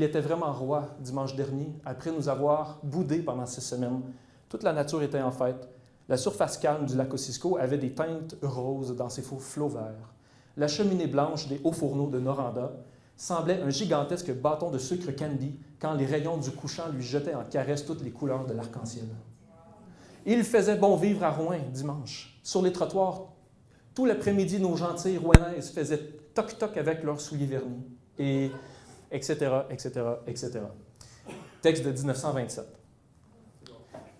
était vraiment roi dimanche dernier, après nous avoir boudés pendant 6 semaines. Toute la nature était en fête. La surface calme du lac Ossisco avait des teintes roses dans ses flots verts. La cheminée blanche des hauts fourneaux de Noranda semblait un gigantesque bâton de sucre candy quand les rayons du couchant lui jetaient en caresse toutes les couleurs de l'arc-en-ciel. Il faisait bon vivre à Rouen dimanche. Sur les trottoirs, tout l'après-midi, nos gentilles rouennaises faisaient toc-toc avec leurs souliers vernis, et etc., etc., etc. Texte de 1927.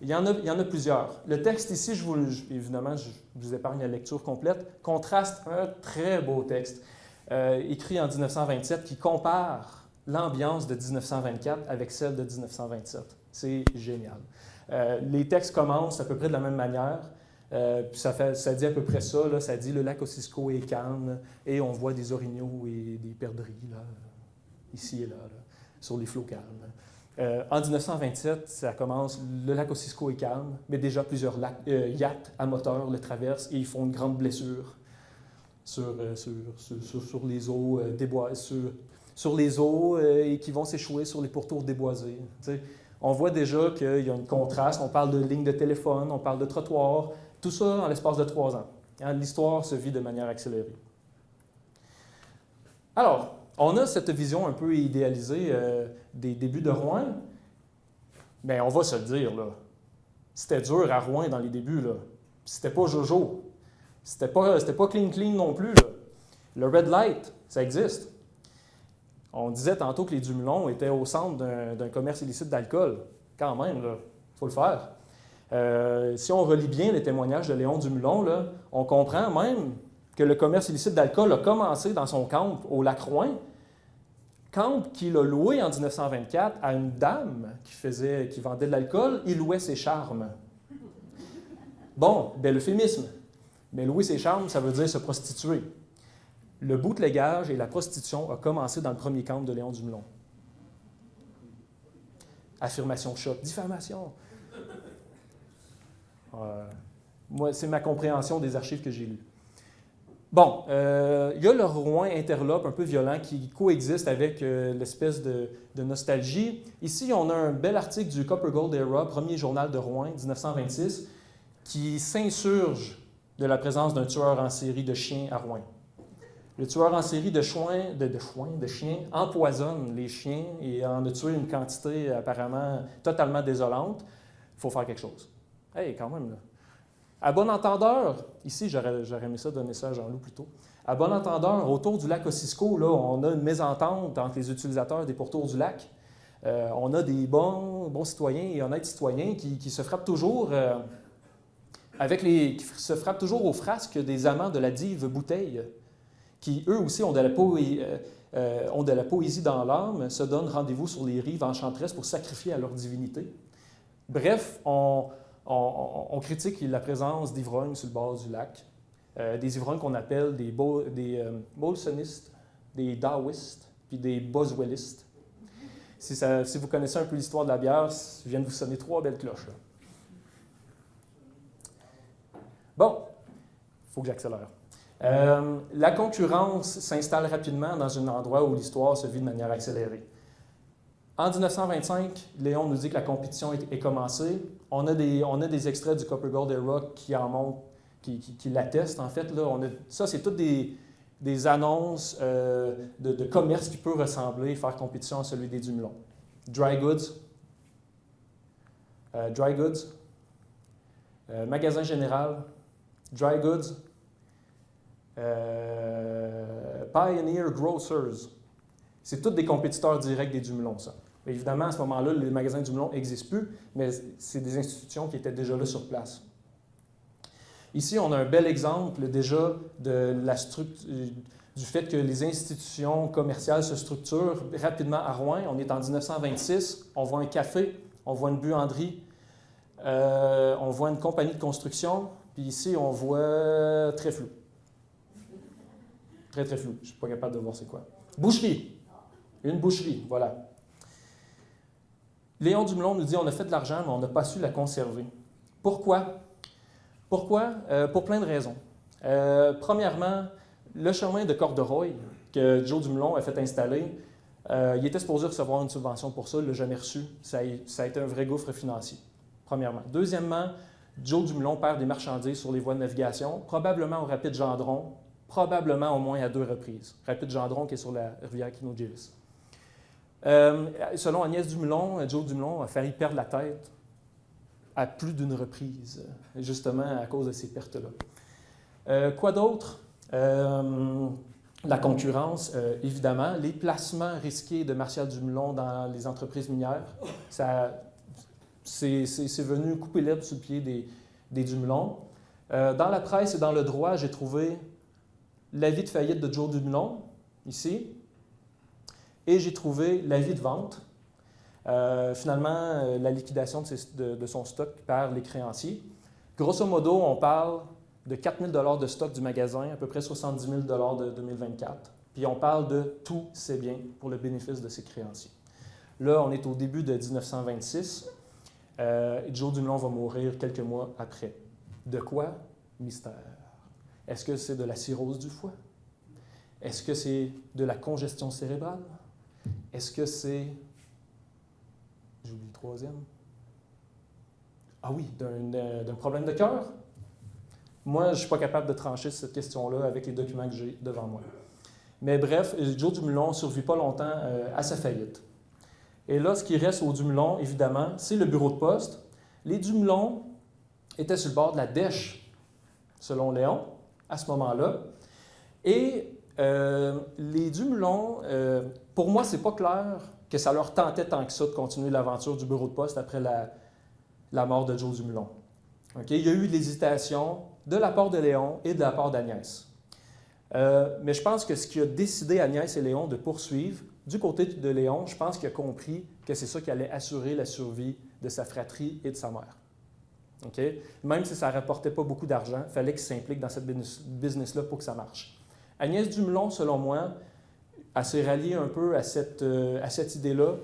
Il y en a plusieurs. Le texte ici, évidemment, je vous épargne la lecture complète, contraste un très beau texte écrit en 1927 qui compare l'ambiance de 1924 avec celle de 1927. C'est génial. Les textes commencent à peu près de la même manière. Puis ça dit à peu près ça, là, ça dit le lac Ossisco est calme et on voit des orignaux et des perdrix là, ici et là, sur les flots calmes. En 1927, ça commence, le lac Ossisco est calme, mais déjà plusieurs yachts à moteur le traversent et ils font une grande blessure sur les eaux sur les eaux et qui vont s'échouer sur les pourtours déboisés. T'sais, on voit déjà qu'il y a un contraste, on parle de lignes de téléphone, on parle de trottoirs, tout ça en l'espace de 3 ans. L'histoire se vit de manière accélérée. Alors, on a cette vision un peu idéalisée des débuts de Rouen. Bien, on va se le dire, là. C'était dur à Rouen dans les débuts, là. C'était pas Jojo. C'était pas clean non plus, là. Le red light, ça existe. On disait tantôt que les Dumoulin étaient au centre d'un commerce illicite d'alcool. Quand même, il faut le faire. Si on relit bien les témoignages de Léon Dumoulin, là, on comprend même que le commerce illicite d'alcool a commencé dans son camp au lac Rouen, camp qu'il a loué en 1924 à une dame qui vendait de l'alcool. Il louait ses charmes. Bon, bel euphémisme. Mais louer ses charmes, ça veut dire se prostituer. Le bootlegage et la prostitution a commencé dans le premier camp de Léon Dumoulin. Affirmation choc, diffamation. Moi, c'est ma compréhension des archives que j'ai lues. Bon, il y a le Rouen interlope un peu violent qui coexiste avec l'espèce de nostalgie. Ici, on a un bel article du Copper Gold Era, premier journal de Rouen, 1926, qui s'insurge de la présence d'un tueur en série de chiens à Rouen. Le tueur en série de chiens empoisonne les chiens et en a tué une quantité apparemment totalement désolante. Il faut faire quelque chose. Hey, quand même, là. À bon entendeur, ici, j'aurais aimé ça donner ça à Jean-Loup plus tôt. À bon entendeur, autour du lac Ossisco, là, on a une mésentente entre les utilisateurs des pourtours du lac. On a des bons citoyens et honnêtes citoyens qui se frappent toujours aux frasques des amants de la dive Bouteille, qui eux aussi ont de la poésie dans l'âme, se donnent rendez-vous sur les rives enchanteresses pour sacrifier à leur divinité. Bref, on critique la présence d'ivrognes sur le bord du lac, des ivrognes qu'on appelle des bolsonistes, des daoistes, puis des boswellistes. Si vous connaissez un peu l'histoire de la bière, je viens de vous sonner 3 belles cloches. Là. Bon, il faut que j'accélère. La concurrence s'installe rapidement dans un endroit où l'histoire se vit de manière accélérée. En 1925, Léon nous dit que la compétition est commencée. On a des extraits du Copper Gold Era qui en montrent, qui l'attestent en fait. Là, ça, c'est toutes des annonces de commerce qui peut ressembler, faire compétition à celui des Dumoulin. Dry Goods, Magasin Général, Dry Goods, Pioneer Grocers. C'est tous des compétiteurs directs des Dumoulin, ça. Évidemment, à ce moment-là, les magasins Dumoulin n'existent plus, mais c'est des institutions qui étaient déjà là sur place. Ici, on a un bel exemple déjà du fait que les institutions commerciales se structurent rapidement à Rouen. On est en 1926, on voit un café, on voit une buanderie, on voit une compagnie de construction, puis ici, on voit très flou. Très, très flou. Je ne suis pas capable de voir c'est quoi. Boucherie. Une boucherie, voilà. Léon Dumoulin nous dit on a fait de l'argent, mais on n'a pas su la conserver. Pourquoi? Pourquoi? Pour plein de raisons. Premièrement, le chemin de Corderoy que Joe Dumoulin a fait installer, il était supposé recevoir une subvention pour ça, il ne l'a jamais reçu. Ça a été un vrai gouffre financier, premièrement. Deuxièmement, Joe Dumoulin perd des marchandises sur les voies de navigation, probablement au Rapide Gendron, probablement au moins à 2 reprises. Rapide Gendron qui est sur la rivière Kinogélis. Selon Agnès Dumoulin, Joe Dumoulin a failli perdre la tête à plus d'une reprise, justement à cause de ces pertes-là. Quoi d'autre? La concurrence, évidemment. Les placements risqués de Martial Dumoulin dans les entreprises minières, c'est venu couper l'herbe sous le pied des Dumoulin. Dans la presse et dans le droit, j'ai trouvé l'avis de faillite de Joe Dumoulin, ici, et j'ai trouvé l'avis de vente. Finalement, la liquidation de son stock par les créanciers. Grosso modo, on parle de 4 000 de stock du magasin, à peu près 70 000 de 2024. Puis on parle de tous ses biens pour le bénéfice de ses créanciers. Là, on est au début de 1926. Joe Dumoulin va mourir quelques mois après. De quoi? Mystère. Est-ce que c'est de la cirrhose du foie? Est-ce que c'est de la congestion cérébrale? Est-ce que c'est... J'oublie le troisième. Ah oui, d'un problème de cœur? Moi, je ne suis pas capable de trancher cette question-là avec les documents que j'ai devant moi. Mais bref, Joe Dumoulin ne survit pas longtemps à sa faillite. Et là, ce qui reste au Dumoulin, évidemment, c'est le bureau de poste. Les Dumoulin étaient sur le bord de la dèche, selon Léon, à ce moment-là. Et les Dumoulin, pour moi, c'est pas clair que ça leur tentait tant que ça de continuer l'aventure du bureau de poste après la mort de Joe Dumoulin. Okay? Il y a eu de l'hésitation de la part de Léon et de la part d'Agnès. Mais je pense que ce qui a décidé Agnès et Léon de poursuivre, du côté de Léon, je pense qu'il a compris que c'est ça qui allait assurer la survie de sa fratrie et de sa mère. Okay? Même si ça ne rapportait pas beaucoup d'argent, il fallait qu'il s'implique dans cette business-là pour que ça marche. Agnès Dumoulin, selon moi, elle s'est ralliée un peu à cette idée-là,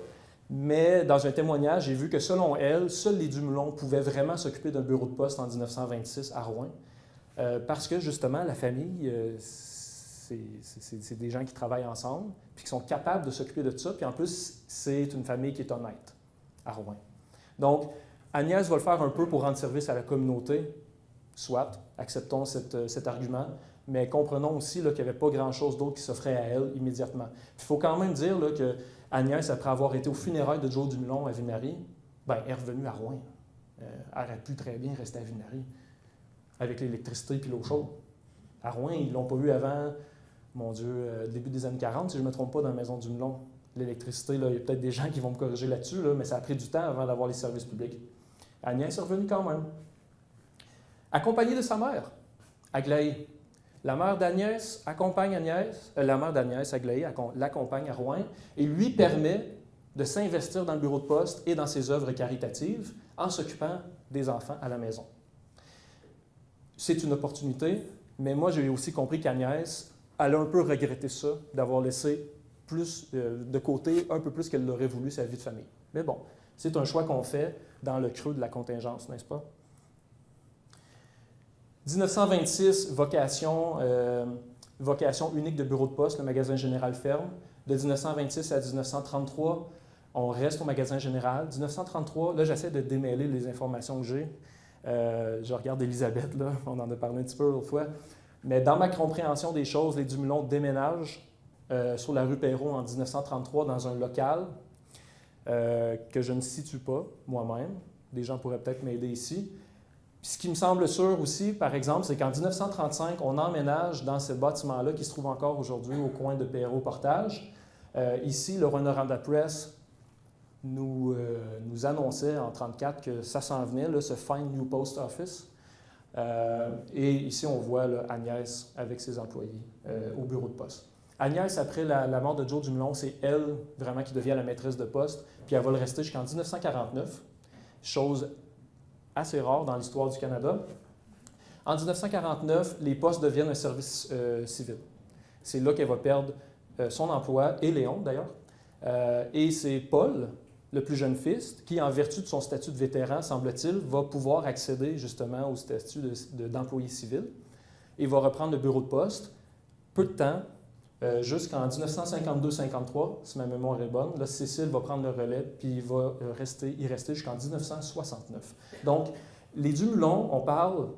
mais dans un témoignage, j'ai vu que selon elle, seuls les Dumoulin pouvaient vraiment s'occuper d'un bureau de poste en 1926 à Rouen, parce que justement, la famille, c'est des gens qui travaillent ensemble, puis qui sont capables de s'occuper de tout ça, puis en plus, c'est une famille qui est honnête à Rouen. Donc, Agnès va le faire un peu pour rendre service à la communauté, soit, acceptons cet argument, mais comprenons aussi qu'il n'y avait pas grand-chose d'autre qui s'offrait à elle immédiatement. Il faut quand même dire là, que Agnès, après avoir été aux funérailles de Joe Dumoulin à Ville-Marie, est revenue à Rouen. Elle aurait pu très bien rester à Ville-Marie, avec l'électricité et l'eau chaude. À Rouen, ils ne l'ont pas eu avant, mon Dieu, début des années 40, si je ne me trompe pas, dans la maison Dumoulin. L'électricité, là, il y a peut-être des gens qui vont me corriger là-dessus, là, mais ça a pris du temps avant d'avoir les services publics. Agnès est revenue quand même. Accompagnée de sa mère, Aglaé. La mère d'Agnès accompagne Agnès, la mère d'Agnès, Aglaé, l'accompagne à Rouen et lui permet de s'investir dans le bureau de poste et dans ses œuvres caritatives en s'occupant des enfants à la maison. C'est une opportunité, mais moi, j'ai aussi compris qu'Agnès, elle a un peu regretté ça, d'avoir laissé plus de côté, un peu plus qu'elle l'aurait voulu, sa vie de famille. Mais bon, c'est un choix qu'on fait dans le creux de la contingence, n'est-ce pas? 1926, vocation unique de bureau de poste, le magasin général ferme. De 1926 à 1933, on reste au magasin général. 1933, là, j'essaie de démêler les informations que j'ai. Je regarde Elisabeth, là, on en a parlé un petit peu l'autre fois. Mais dans ma compréhension des choses, les Dumoulin déménagent sur la rue Perrault en 1933 dans un local que je ne situe pas moi-même. Des gens pourraient peut-être m'aider ici. Puis ce qui me semble sûr aussi, par exemple, c'est qu'en 1935, on emménage dans ce bâtiment-là qui se trouve encore aujourd'hui au coin de Perrault-Portage. Ici, le Rwanda Press nous annonçait en 1934 que ça s'en venait, là, ce Fine New Post Office. Et ici, on voit là, Agnès avec ses employés au bureau de poste. Agnès, après la mort de Joe Dumoulin, c'est elle vraiment qui devient la maîtresse de poste, puis elle va le rester jusqu'en 1949, chose assez rare dans l'histoire du Canada. En 1949, les postes deviennent un service civil. C'est là qu'elle va perdre son emploi, et Léon d'ailleurs. Et c'est Paul, le plus jeune fils, qui, en vertu de son statut de vétéran, semble-t-il, va pouvoir accéder justement au statut d'employé civil et va reprendre le bureau de poste. Peu de temps, jusqu'en 1952-53, si ma mémoire est bonne, là, Cécile va prendre le relais, puis il va y rester jusqu'en 1969. Donc, les Dumoulin, on parle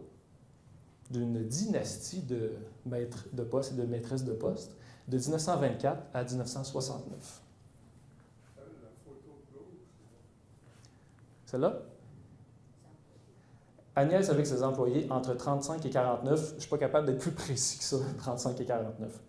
d'une dynastie de maîtres de poste et de maîtresses de poste de 1924 à 1969. Celle-là? Agnès avec ses employés entre 35 et 49. Je ne suis pas capable d'être plus précis que ça, 35 et 49.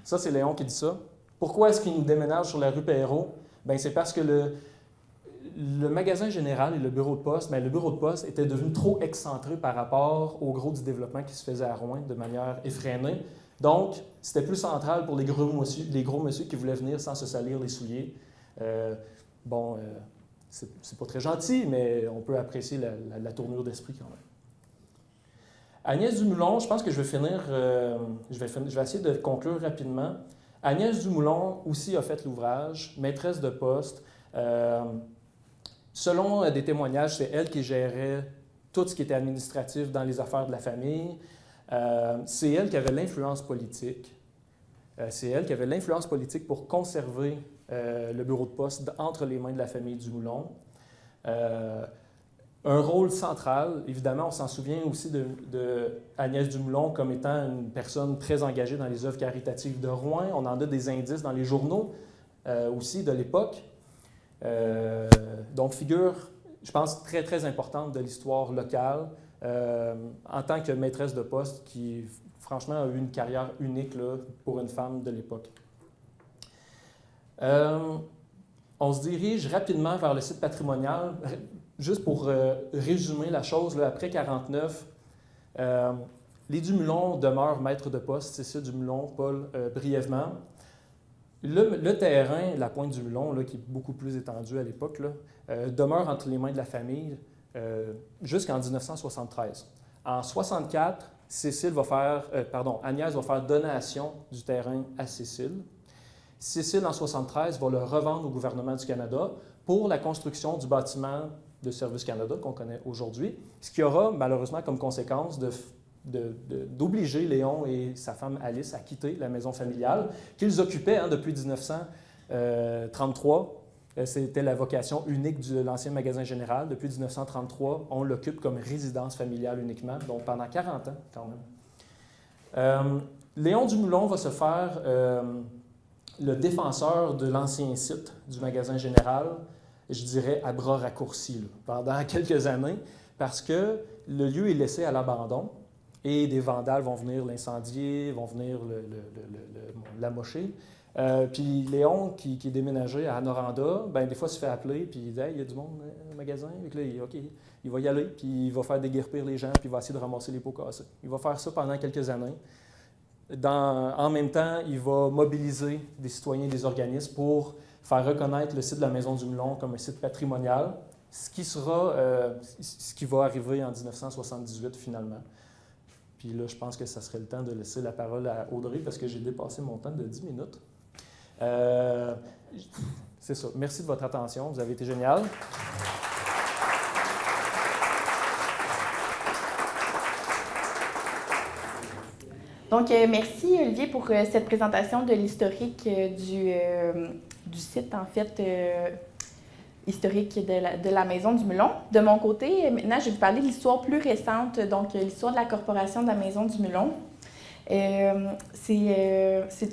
Ça, c'est Léon qui dit ça. Pourquoi est-ce qu'il nous déménage sur la rue Perrault? Bien, c'est parce que le magasin général et le bureau de poste, bien, le bureau de poste était devenu trop excentré par rapport au gros du développement qui se faisait à Rouen de manière effrénée. Donc, c'était plus central pour les gros messieurs qui voulaient venir sans se salir les souliers. C'est pas très gentil, mais on peut apprécier la tournure d'esprit quand même. Agnès Dumoulin, je pense que je vais finir, je vais essayer de conclure rapidement. Agnès Dumoulin aussi a fait l'ouvrage, maîtresse de poste. Selon des témoignages, c'est elle qui gérait tout ce qui était administratif dans les affaires de la famille. C'est elle qui avait l'influence politique. C'est elle qui avait l'influence politique pour conserver le bureau de poste entre les mains de la famille Dumoulin. Un rôle central, évidemment, on s'en souvient aussi de Agnès Dumoulin comme étant une personne très engagée dans les œuvres caritatives de Rouen. On en a des indices dans les journaux aussi de l'époque. Donc, figure, je pense, très, très importante de l'histoire locale en tant que maîtresse de poste qui, franchement, a eu une carrière unique là, pour une femme de l'époque. On se dirige rapidement vers le site patrimonial. Juste pour résumer la chose, là, après 1949, les Dumoulin demeurent maîtres de poste, c'est ça, Dumoulin, Paul, brièvement. Le terrain, la pointe du Moulon, là, qui est beaucoup plus étendue à l'époque, demeure entre les mains de la famille jusqu'en 1973. En 1964, Agnès va faire donation du terrain à Cécile. Cécile, en 1973, va le revendre au gouvernement du Canada pour la construction du bâtiment de Service Canada qu'on connaît aujourd'hui, ce qui aura malheureusement comme conséquence d'obliger Léon et sa femme Alice à quitter la maison familiale qu'ils occupaient depuis 1933. C'était la vocation unique de l'ancien magasin général. Depuis 1933, on l'occupe comme résidence familiale uniquement, donc pendant 40 ans quand même. Léon Dumoulin va se faire le défenseur de l'ancien site du magasin général, je dirais à bras raccourcis, pendant quelques années, parce que le lieu est laissé à l'abandon et des vandales vont venir l'incendier, vont venir l'amocher. Puis Léon, qui est déménagé à Noranda, des fois se fait appeler, puis il dit hey, « il y a du monde au magasin », puis là, OK, il va y aller, puis il va faire déguerpir les gens, puis il va essayer de ramasser les pots cassés. Il va faire ça pendant quelques années. En même temps, il va mobiliser des citoyens et des organismes pour faire reconnaître le site de la Maison du Moulon comme un site patrimonial, ce qui va arriver en 1978 finalement. Puis là, je pense que ça serait le temps de laisser la parole à Audrey parce que j'ai dépassé mon temps de 10 minutes. C'est ça. Merci de votre attention. Vous avez été génial. Donc, merci Olivier pour cette présentation de l'historique du site, en fait, historique de la Maison du Moulon. De mon côté, maintenant, je vais vous parler de l'histoire plus récente, donc l'histoire de la corporation de la Maison du Moulon. C'est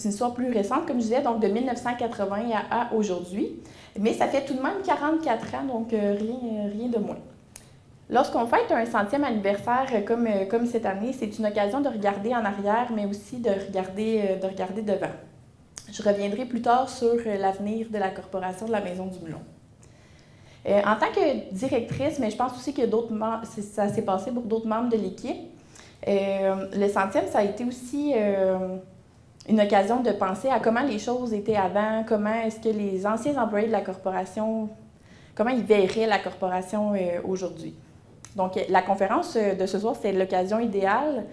une histoire plus récente, comme je disais, donc de 1980 à aujourd'hui, mais ça fait tout de même 44 ans, donc rien de moins. Lorsqu'on fête un 100e anniversaire comme cette année, c'est une occasion de regarder en arrière, mais aussi de regarder devant. Je reviendrai plus tard sur l'avenir de la corporation de la Maison du Moulon. En tant que directrice, mais je pense aussi que ça s'est passé pour d'autres membres de l'équipe, le 100e, ça a été aussi une occasion de penser à comment les choses étaient avant, comment est-ce que les anciens employés de la corporation, comment ils verraient la corporation aujourd'hui. Donc, la conférence de ce soir, c'est l'occasion idéale,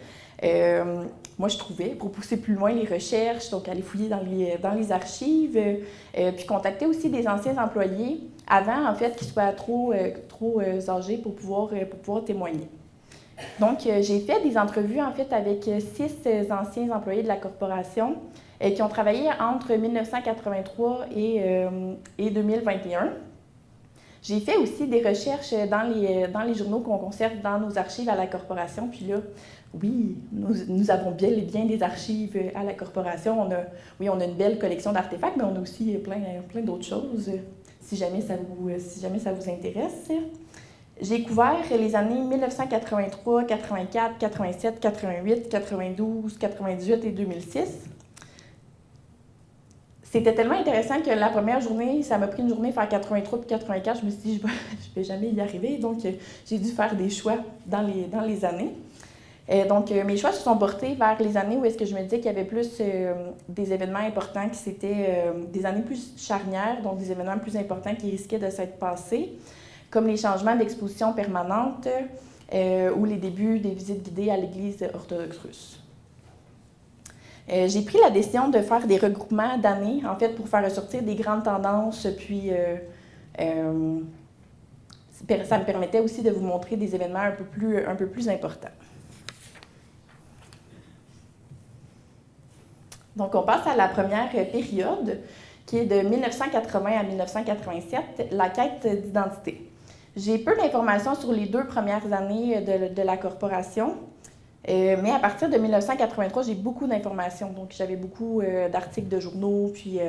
moi je trouvais, pour pousser plus loin les recherches, donc aller fouiller dans les archives, puis contacter aussi des anciens employés avant, en fait, qu'ils soient trop âgés pour pouvoir témoigner. Donc, j'ai fait des entrevues, en fait, avec 6 anciens employés de la corporation qui ont travaillé entre 1983 et 2021. J'ai fait aussi des recherches dans les journaux qu'on conserve dans nos archives à la corporation. Puis là, oui, nous avons bien des archives à la corporation. On a une belle collection d'artefacts, mais on a aussi plein d'autres choses, si jamais ça vous intéresse. J'ai couvert les années 1983, 84, 87, 88, 92, 98 et 2006. C'était tellement intéressant que la première journée, ça m'a pris une journée faire 83 puis 84. Je me suis dit, je vais jamais y arriver. Donc, j'ai dû faire des choix dans les années. Donc, mes choix se sont portés vers les années où est-ce que je me disais qu'il y avait plus des événements importants, qui c'était des années plus charnières, donc des événements plus importants qui risquaient de s'être passés, comme les changements d'exposition permanente ou les débuts des visites guidées à l'Église orthodoxe russe. J'ai pris la décision de faire des regroupements d'années, en fait, pour faire ressortir des grandes tendances, puis ça me permettait aussi de vous montrer des événements un peu plus importants. Donc, on passe à la première période, qui est de 1980 à 1987, la quête d'identité. J'ai peu d'informations sur les 2 premières années de la corporation, mais à partir de 1983, j'ai beaucoup d'informations. Donc, j'avais beaucoup d'articles de journaux, puis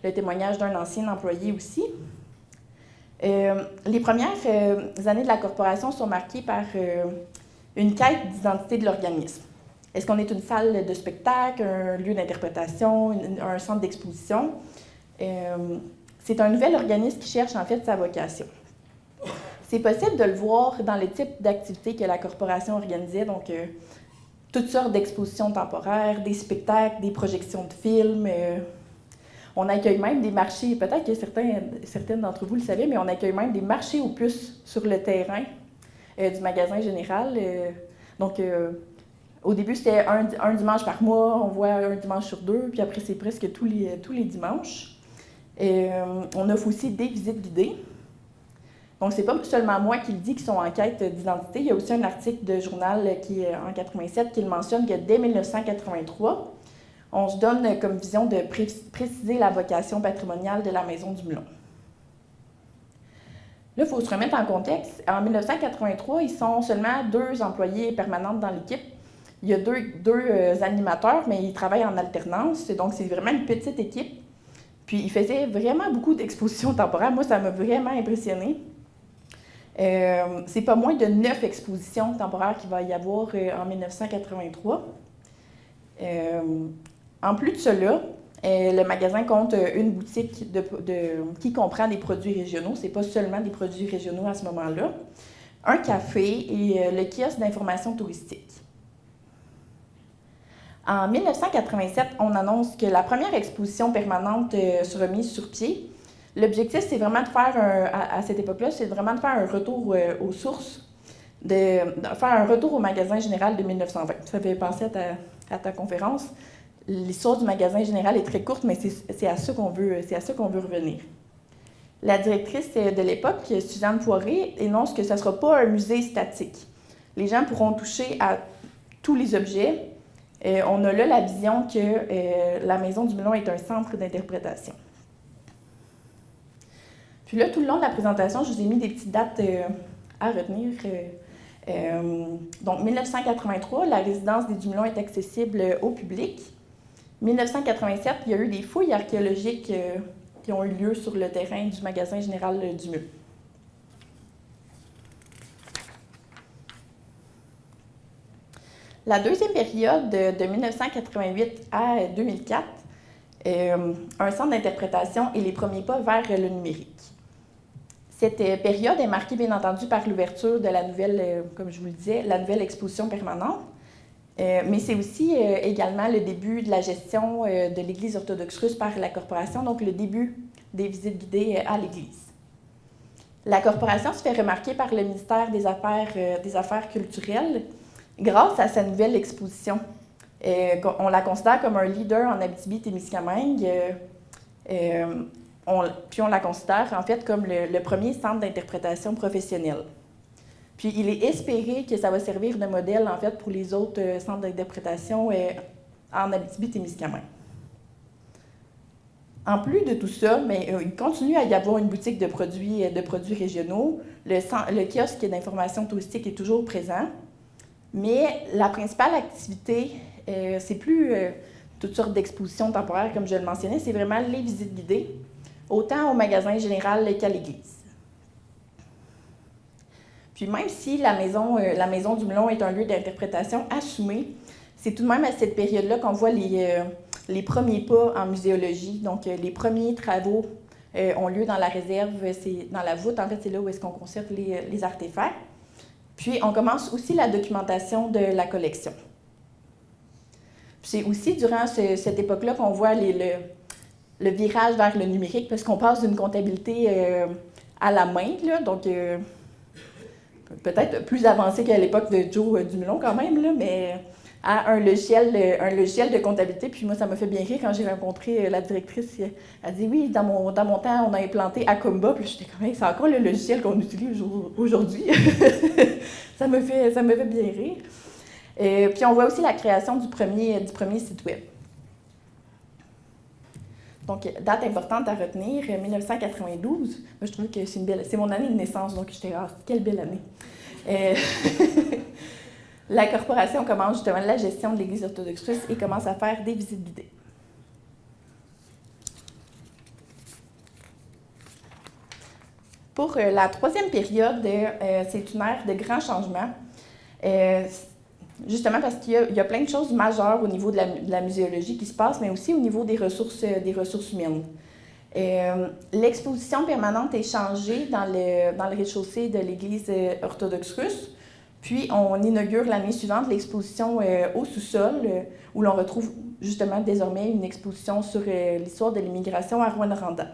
le témoignage d'un ancien employé aussi. Les premières années de la corporation sont marquées par une quête d'identité de l'organisme. Est-ce qu'on est une salle de spectacle, un lieu d'interprétation, un centre d'exposition? C'est un nouvel organisme qui cherche en fait sa vocation. C'est possible de le voir dans les types d'activités que la corporation organisait, donc toutes sortes d'expositions temporaires, des spectacles, des projections de films. On accueille même des marchés, peut-être que certaines d'entre vous le savaient, mais on accueille même des marchés aux puces sur le terrain du magasin général. Donc, au début, c'était un dimanche par mois, on voit un dimanche sur 2, puis après, c'est presque tous les dimanches. On offre aussi des visites guidées. Donc, c'est pas seulement moi qui le dis qu'ils sont en quête d'identité. Il y a aussi un article de journal qui est en 87 qui le mentionne que dès 1983, on se donne comme vision de préciser la vocation patrimoniale de la Maison du Moulon. Là, il faut se remettre en contexte. En 1983, ils sont seulement 2 employés permanents dans l'équipe. Il y a deux animateurs, mais ils travaillent en alternance. Donc, c'est vraiment une petite équipe. Puis, ils faisaient vraiment beaucoup d'expositions temporaires. Moi, ça m'a vraiment impressionnée. C'est pas moins de 9 expositions temporaires qu'il va y avoir en 1983. En plus de cela, le magasin compte une boutique qui comprend des produits régionaux. Ce n'est pas seulement des produits régionaux à ce moment-là. Un café et le kiosque d'information touristique. En 1987, on annonce que la première exposition permanente sera mise sur pied. L'objectif, c'est vraiment de faire, à cette époque-là, c'est vraiment de faire un retour aux sources, de faire un retour au magasin général de 1920. Ça fait penser à ta conférence. L'histoire du magasin général est très courte, mais c'est à ça qu'on veut revenir. La directrice de l'époque, Suzanne Poiré, énonce que ce ne sera pas un musée statique. Les gens pourront toucher à tous les objets, on a là la vision que la Maison du Moulon est un centre d'interprétation. Puis là, tout le long de la présentation, je vous ai mis des petites dates à retenir. Donc, 1983, la résidence des Dumoulin est accessible au public. 1987, il y a eu des fouilles archéologiques qui ont eu lieu sur le terrain du magasin général du Mul. La deuxième période, de 1988 à 2004, un centre d'interprétation et les premiers pas vers le numérique. Cette période est marquée, bien entendu, par l'ouverture de la nouvelle, comme je vous le disais, la nouvelle exposition permanente, mais c'est aussi également le début de la gestion de l'Église orthodoxe russe par la Corporation, donc le début des visites guidées à l'Église. La Corporation se fait remarquer par le ministère des Affaires culturelles grâce à sa nouvelle exposition. On la considère comme un leader en Abitibi-Témiscamingue, puis on la considère en fait comme le premier centre d'interprétation professionnelle. Puis il est espéré que ça va servir de modèle en fait pour les autres centres d'interprétation en Abitibi-Témiscamingue. En plus de tout ça, mais, il continue à y avoir une boutique de produits régionaux. Le kiosque d'information touristique est toujours présent. Mais la principale activité, c'est plus toutes sortes d'expositions temporaires, comme je le mentionnais, c'est vraiment les visites guidées, autant au magasin général qu'à l'église. Puis même si la maison du Moulon est un lieu d'interprétation assumé, c'est tout de même à cette période-là qu'on voit les premiers pas en muséologie. Donc, les premiers travaux ont lieu dans la réserve, c'est dans la voûte, en fait, c'est là où est-ce qu'on conserve les artefacts. Puis, on commence aussi la documentation de la collection. C'est aussi durant cette époque-là qu'on voit le virage vers le numérique, parce qu'on passe d'une comptabilité à la main, là, donc peut-être plus avancé qu'à l'époque de Joe Dumoulin quand même, là, mais à un logiciel de comptabilité. Puis moi, ça m'a fait bien rire quand j'ai rencontré la directrice. Elle dit « Oui, dans mon temps, on a implanté Acomba. » Puis j'étais comme hey, « C'est encore le logiciel qu'on utilise aujourd'hui. » Ça me fait bien rire. Puis on voit aussi la création du premier site web. Donc, date importante à retenir, 1992. Moi, je trouve que c'est mon année de naissance, donc j'étais « Ah, quelle belle année! » La Corporation commence justement la gestion de l'Église orthodoxe russe et commence à faire des visites guidées. Pour la troisième période, c'est une ère de grands changements, justement parce qu'il y a plein de choses majeures au niveau de la muséologie qui se passent, mais aussi au niveau des ressources humaines. L'exposition permanente est changée dans le rez-de-chaussée de l'Église orthodoxe russe. Puis, on inaugure l'année suivante l'exposition au sous-sol, où l'on retrouve justement désormais une exposition sur l'histoire de l'immigration à Rouyn-Noranda.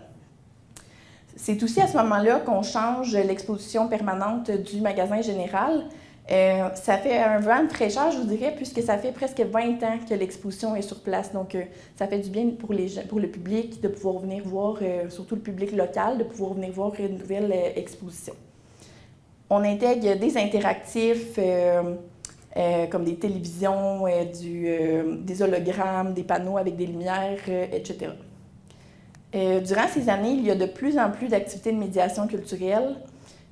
C'est aussi à ce moment-là qu'on change l'exposition permanente du magasin général. Ça fait un vent de fraîcheur, je vous dirais, puisque ça fait presque 20 ans que l'exposition est sur place. Donc, ça fait du bien pour le public de pouvoir venir voir, surtout le public local, de pouvoir venir voir une nouvelle exposition. On intègre des interactifs comme des télévisions, des hologrammes, des panneaux avec des lumières, etc. Durant ces années, il y a de plus en plus d'activités de médiation culturelle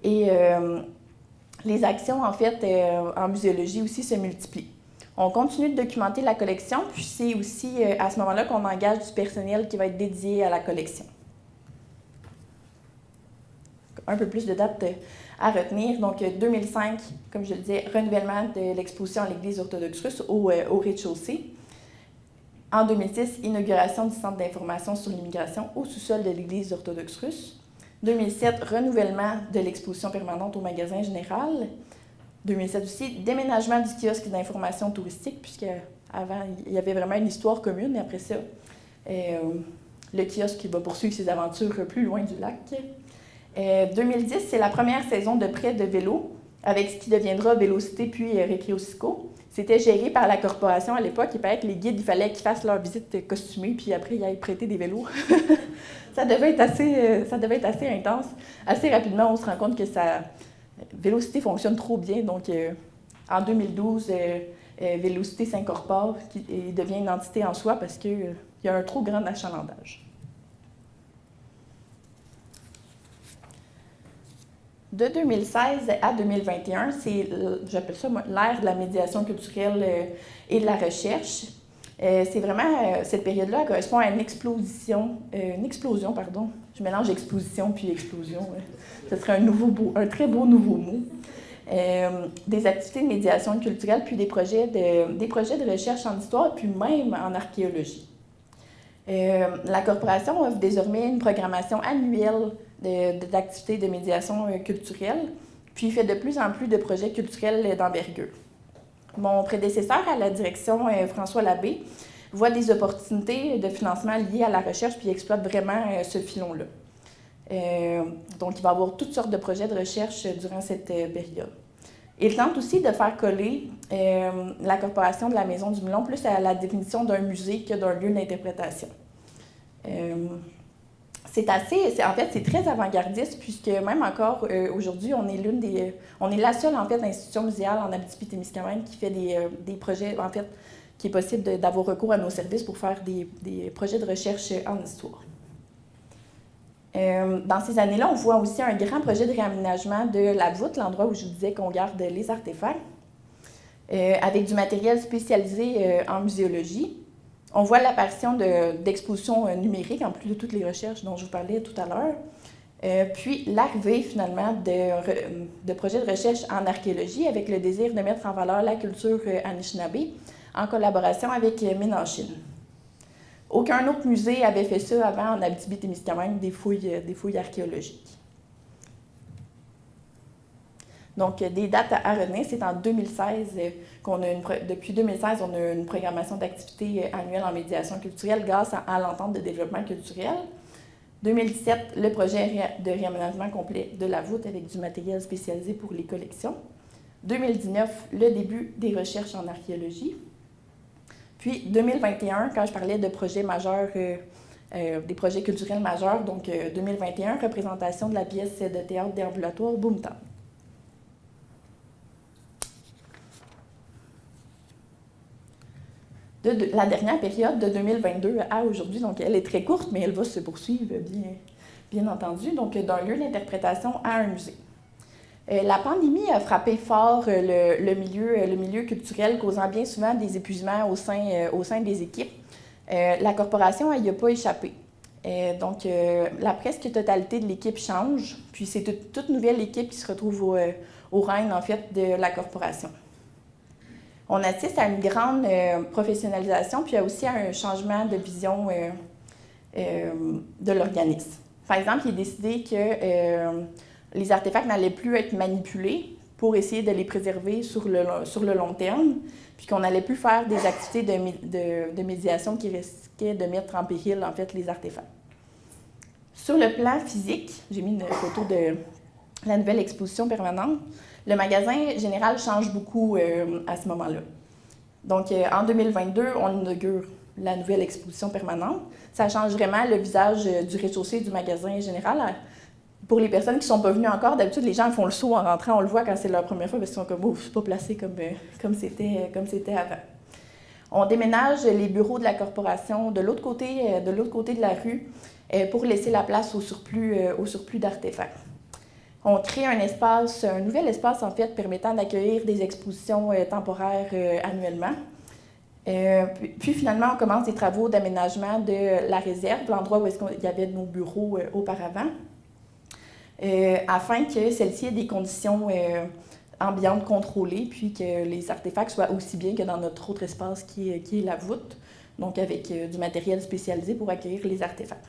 et les actions, en fait, en muséologie aussi se multiplient. On continue de documenter la collection, puis c'est aussi à ce moment-là qu'on engage du personnel qui va être dédié à la collection. Un peu plus de dates à retenir. Donc, 2005, comme je le disais, renouvellement de l'exposition à l'Église orthodoxe russe au rez-de-chaussée. En 2006, inauguration du centre d'information sur l'immigration au sous-sol de l'Église orthodoxe russe. 2007, renouvellement de l'exposition permanente au magasin général. 2007 aussi, déménagement du kiosque d'information touristique, puisqu'avant, il y avait vraiment une histoire commune. Et après ça, le kiosque va poursuivre ses aventures plus loin du lac. 2010, c'est la première saison de prêt de vélo, avec ce qui deviendra Vélocité puis Récréocico. C'était géré par la corporation à l'époque. Il paraît que les guides, il fallait qu'ils fassent leur visite costumée, puis après, ils aillent prêter des vélos. Ça devait être assez intense. Assez rapidement, on se rend compte que Vélocité fonctionne trop bien, donc En 2012, Vélocité s'incorpore et devient une entité en soi parce qu'il y a un trop grand achalandage. De 2016 à 2021, c'est, j'appelle ça l'ère de la médiation culturelle et de la recherche. C'est vraiment, cette période-là correspond à une explosion, je mélange exposition puis explosion, ce serait un très beau nouveau mot. Des activités de médiation culturelle, puis des projets de recherche en histoire, puis même en archéologie. La corporation offre désormais une programmation annuelle d'activités de médiation culturelle, puis fait de plus en plus de projets culturels d'envergure. Mon prédécesseur à la direction, François Labbé, voit des opportunités de financement liées à la recherche, puis exploite vraiment ce filon-là. Donc, il va y avoir toutes sortes de projets de recherche durant cette période. Il tente aussi de faire coller la corporation de la Maison du Moulon plus à la définition d'un musée que d'un lieu d'interprétation. C'est très avant-gardiste, puisque même encore aujourd'hui, on est la seule en fait institution muséale en Abitibi-Témiscamingue qui fait des projets, en fait, qui est possible d'avoir recours à nos services pour faire des projets de recherche en histoire. Dans ces années-là, on voit aussi un grand projet de réaménagement de la voûte, l'endroit où je vous disais qu'on garde les artefacts, avec du matériel spécialisé en muséologie. On voit l'apparition d'expositions numériques, en plus de toutes les recherches dont je vous parlais tout à l'heure. Puis l'arrivée, finalement, de projets de recherche en archéologie avec le désir de mettre en valeur la culture Anishinaabe en collaboration avec Ménanchine. Aucun autre musée avait fait ça avant en Abitibi-Témiscamingue, des fouilles archéologiques. Donc, des dates à retenir, c'est en 2016 depuis 2016, on a une programmation d'activités annuelles en médiation culturelle grâce à l'entente de développement culturel. 2017, le projet de réaménagement complet de la voûte avec du matériel spécialisé pour les collections. 2019, le début des recherches en archéologie. Puis 2021, quand je parlais de projets majeurs, des projets culturels majeurs, donc 2021, représentation de la pièce de théâtre déambulatoire Boomtown. La dernière période de 2022 à aujourd'hui, donc elle est très courte, mais elle va se poursuivre bien entendu, donc d'un lieu d'interprétation à un musée. La pandémie a frappé fort le milieu culturel, causant bien souvent des épuisements au sein des équipes. La corporation n'y a pas échappé. Donc, la presque totalité de l'équipe change, puis c'est toute nouvelle équipe qui se retrouve au règne, en fait, de la corporation. On assiste à une grande professionnalisation, puis aussi à un changement de vision de l'organisme. Par exemple, il est décidé que les artefacts n'allaient plus être manipulés pour essayer de les préserver sur le long terme, puis qu'on n'allait plus faire des activités de médiation qui risquaient de mettre en péril, en fait, les artefacts. Sur le plan physique, j'ai mis une photo de la nouvelle exposition permanente. Le magasin général change beaucoup à ce moment-là. Donc, en 2022, on inaugure la nouvelle exposition permanente. Ça change vraiment le visage du rez-de-chaussée du magasin général. Pour les personnes qui ne sont pas venues encore, d'habitude, les gens font le saut en rentrant, on le voit quand c'est leur première fois, parce qu'ils sont comme « ouf, c'est pas placé comme c'était avant ». On déménage les bureaux de la corporation de l'autre côté de la rue pour laisser la place au surplus d'artefacts. On crée un nouvel espace, en fait, permettant d'accueillir des expositions temporaires annuellement. Puis finalement, on commence des travaux d'aménagement de la réserve, l'endroit où il y avait nos bureaux auparavant, afin que celle-ci ait des conditions ambiantes contrôlées, puis que les artefacts soient aussi bien que dans notre autre espace qui est la voûte, donc avec du matériel spécialisé pour accueillir les artefacts.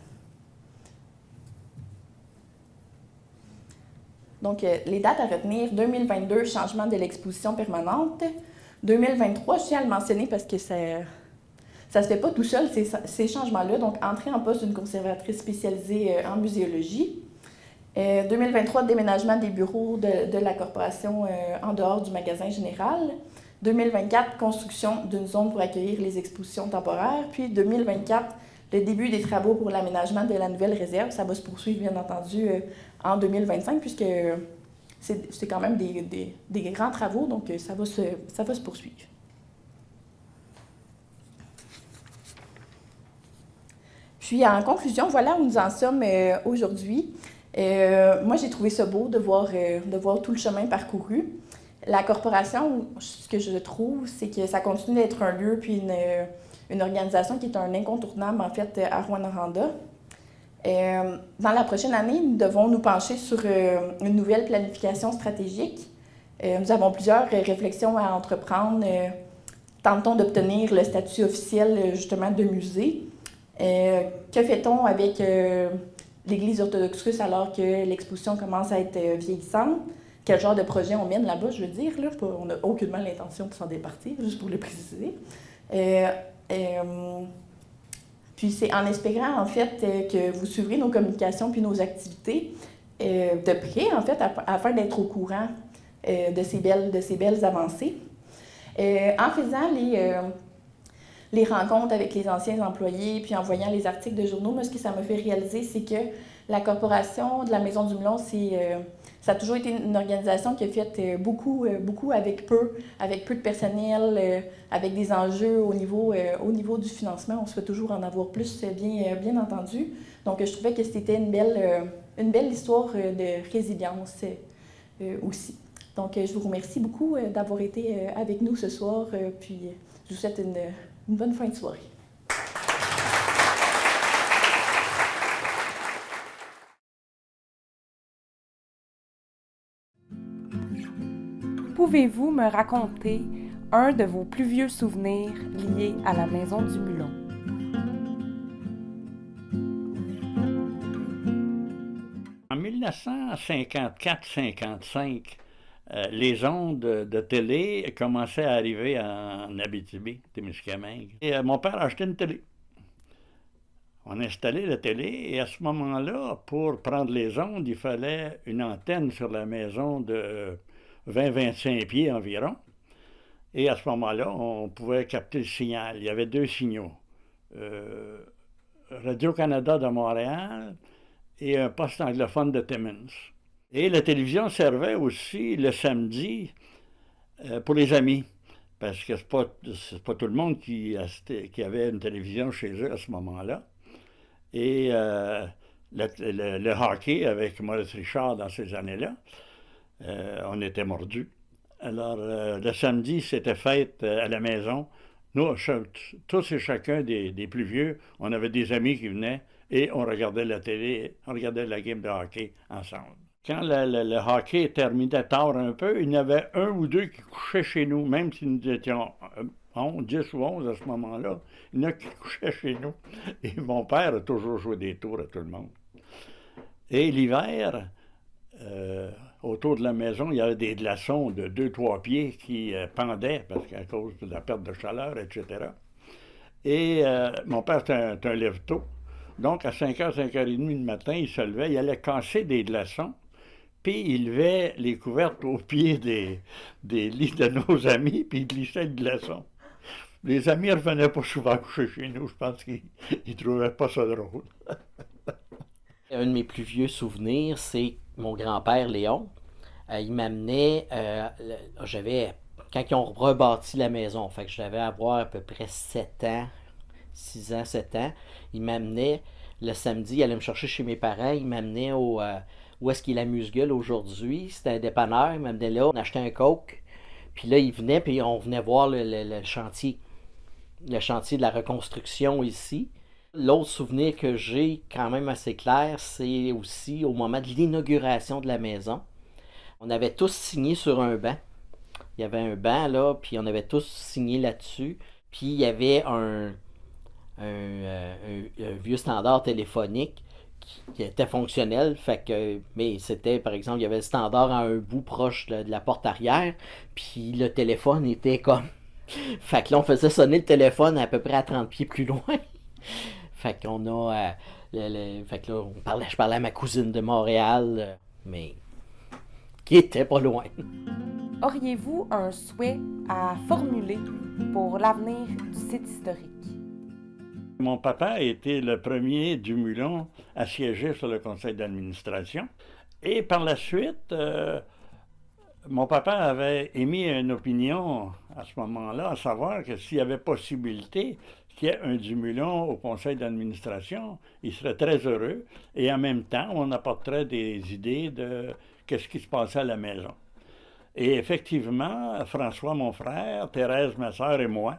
Donc, les dates à retenir, 2022, changement de l'exposition permanente. 2023, je tiens à le mentionner parce que ça ne se fait pas tout seul, ces changements-là. Donc, entrée en poste d'une conservatrice spécialisée en muséologie. 2023, déménagement des bureaux de la corporation en dehors du magasin général. 2024, construction d'une zone pour accueillir les expositions temporaires. Puis 2024, le début des travaux pour l'aménagement de la nouvelle réserve. Ça va se poursuivre, bien entendu, en 2025, puisque c'est quand même des grands travaux, donc ça va se poursuivre. Puis, en conclusion, voilà où nous en sommes aujourd'hui. Moi, j'ai trouvé ça beau de voir tout le chemin parcouru. La corporation, ce que je trouve, c'est que ça continue d'être un lieu puis une organisation qui est un incontournable, en fait, à Rouyn-Noranda. Dans la prochaine année, nous devons nous pencher sur une nouvelle planification stratégique. Nous avons plusieurs réflexions à entreprendre. Tentons d'obtenir le statut officiel, justement, de musée. Que fait-on avec l'Église orthodoxe russe alors que l'exposition commence à être vieillissante? Quel genre de projet on mène là-bas, je veux dire, là? On n'a aucunement l'intention de s'en départir, juste pour le préciser. Puis c'est en espérant, en fait, que vous suivrez nos communications puis nos activités de près, en fait, afin d'être au courant de ces belles avancées. En faisant les rencontres avec les anciens employés, puis en voyant les articles de journaux, moi, ce que ça me fait réaliser, c'est que la corporation de la Maison du Moulon, ça a toujours été une organisation qui a fait beaucoup avec peu de personnel, avec des enjeux au niveau du financement. On souhaite toujours en avoir plus, bien entendu. Donc, je trouvais que c'était une belle histoire de résilience aussi. Donc, je vous remercie beaucoup d'avoir été avec nous ce soir, puis je vous souhaite une bonne fin de soirée. Pouvez-vous me raconter un de vos plus vieux souvenirs liés à la Maison du Moulon? En 1954-55, les ondes de télé commençaient à arriver en Abitibi, Témiscamingue. Et mon père a acheté une télé. On a installé la télé et à ce moment-là, pour prendre les ondes, il fallait une antenne sur la maison de 20-25 pieds environ. Et à ce moment-là, on pouvait capter le signal. Il y avait 2 signaux. Radio-Canada de Montréal et un poste anglophone de Timmins. Et la télévision servait aussi le samedi pour les amis, parce que c'est pas tout le monde qui avait une télévision chez eux à ce moment-là. Et le hockey avec Maurice Richard dans ces années-là, on était mordus. Alors, le samedi, c'était fête à la maison. Nous, tous et chacun des plus vieux, on avait des amis qui venaient et on regardait la télé, on regardait la game de hockey ensemble. Quand le hockey terminait tard un peu, il y en avait 1 ou 2 qui couchaient chez nous, même si nous étions 10 ou 11 à ce moment-là. Il y en a qui couchaient chez nous. Et mon père a toujours joué des tours à tout le monde. Et l'hiver, autour de la maison, il y avait des glaçons de 2-3 pieds qui pendaient, parce qu'à cause de la perte de chaleur, etc. Et mon père était un lève-tôt. Donc, à 5h, 5h30 le matin, il se levait, il allait casser des glaçons, puis il levait les couvertes au pied des lits de nos amis, puis il glissait le glaçon. Les amis ne revenaient pas souvent coucher chez nous, je pense qu'ils ne trouvaient pas ça drôle. Un de mes plus vieux souvenirs, c'est mon grand-père Léon. Il m'amenait, quand ils ont rebâti la maison, fait que je devais avoir à peu près 7 ans, 6 ans, 7 ans, il m'amenait le samedi, il allait me chercher chez mes parents, il m'amenait où est-ce qu'il est la Musgueule aujourd'hui, c'était un dépanneur, il m'amenait là, on achetait un coke, puis là il venait, puis on venait voir le chantier de la reconstruction ici. L'autre souvenir que j'ai quand même assez clair, c'est aussi au moment de l'inauguration de la maison. On avait tous signé sur un banc. Il y avait un banc là, puis on avait tous signé là-dessus. Puis il y avait un vieux standard téléphonique qui était fonctionnel. Mais c'était, par exemple, il y avait le standard à un bout proche de la porte arrière. Puis le téléphone était comme... Fait que là, on faisait sonner le téléphone à peu près à 30 pieds plus loin. Fait qu'on a... fait que là, je parlais à ma cousine de Montréal, mais qui était pas loin. Auriez-vous un souhait à formuler pour l'avenir du site historique? Mon papa a été le premier du Moulon à siéger sur le conseil d'administration. Et par la suite, Mon papa avait émis une opinion à ce moment-là, à savoir que s'il y avait possibilité qu'il y ait un Dumulon au conseil d'administration, il serait très heureux et en même temps, on apporterait des idées de qu'est-ce qui se passait à la maison. Et effectivement, François, mon frère, Thérèse, ma sœur et moi,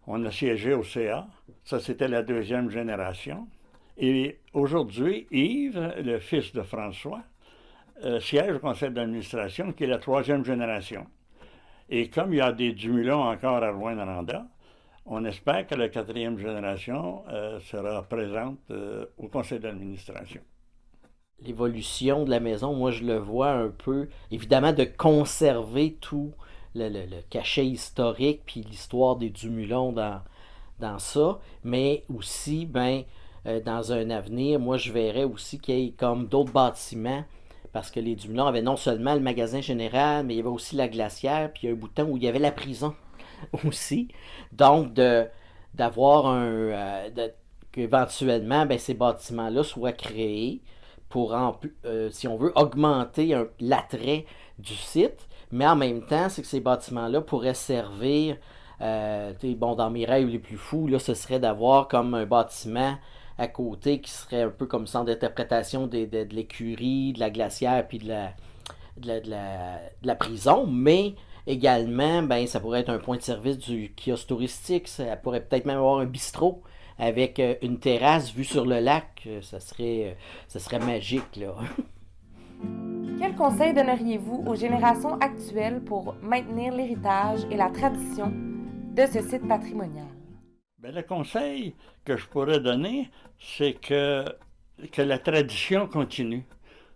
on a siégé au CA. Ça, c'était la deuxième génération. Et aujourd'hui, Yves, le fils de François, siège au conseil d'administration, qui est la troisième génération. Et comme il y a des Dumulons encore à Rouyn-Noranda, on espère que la quatrième génération sera présente au conseil d'administration. L'évolution de la maison, moi je le vois un peu, évidemment de conserver tout le cachet historique puis l'histoire des Dumulons dans ça, mais aussi, dans un avenir, moi je verrais aussi qu'il y ait comme d'autres bâtiments, parce que les Dumulons avaient non seulement le magasin général, mais il y avait aussi la glacière, puis il y a un bout de temps où il y avait la prison aussi. Donc, d'avoir qu'éventuellement, ces bâtiments-là soient créés pour, si on veut, augmenter l'attrait du site, mais en même temps, c'est que ces bâtiments-là pourraient servir, dans mes rêves les plus fous, là, ce serait d'avoir comme un bâtiment à côté qui serait un peu comme centre d'interprétation de l'écurie, de la glacière, puis de la prison, mais également, ça pourrait être un point de service du kiosque touristique, ça pourrait peut-être même avoir un bistrot avec une terrasse vue sur le lac, ça serait magique, là. Quel conseil donneriez-vous aux générations actuelles pour maintenir l'héritage et la tradition de ce site patrimonial? Le conseil que je pourrais donner, c'est que la tradition continue.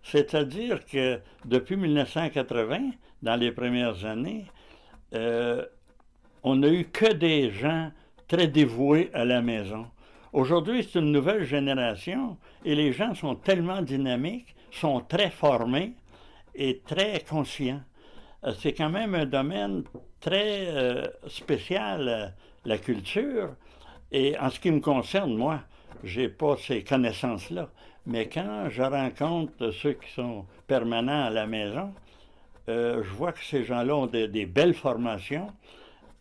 C'est-à-dire que depuis 1980, dans les premières années, on n'a eu que des gens très dévoués à la maison. Aujourd'hui, c'est une nouvelle génération et les gens sont tellement dynamiques, sont très formés et très conscients. C'est quand même un domaine très spécial, la culture. Et en ce qui me concerne, moi, je n'ai pas ces connaissances-là. Mais quand je rencontre ceux qui sont permanents à la maison, je vois que ces gens-là ont des belles formations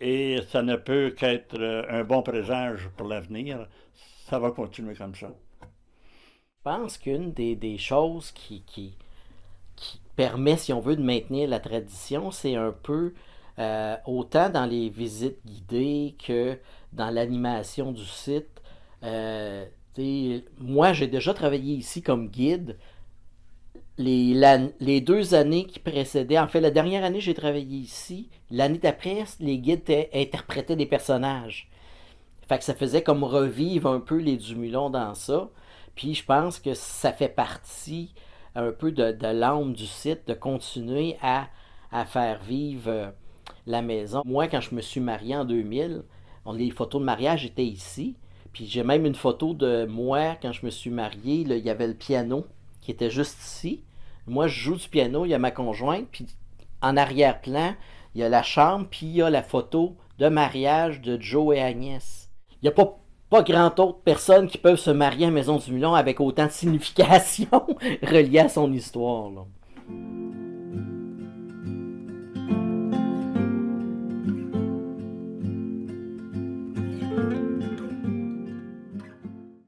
et ça ne peut qu'être un bon présage pour l'avenir. Ça va continuer comme ça. Je pense qu'une des choses qui permet, si on veut, de maintenir la tradition, c'est un peu autant dans les visites guidées que dans l'animation du site. Moi, j'ai déjà travaillé ici comme guide. Les 2 années qui précédaient, en fait, la dernière année, j'ai travaillé ici. L'année d'après, les guides interprétaient des personnages. Fait que ça faisait comme revivre un peu les Dumulons dans ça. Puis je pense que ça fait partie un peu de l'âme du site, de continuer à faire vivre la maison. Moi, quand je me suis marié en 2000, les photos de mariage étaient ici. Puis j'ai même une photo de moi quand je me suis marié. Là, il y avait le piano qui était juste ici. Moi, je joue du piano, il y a ma conjointe. Puis en arrière-plan, il y a la chambre, puis il y a la photo de mariage de Joe et Agnès. Il n'y a pas grand autre personne qui peuvent se marier à Maison Dumulon avec autant de signification reliée à son histoire, là.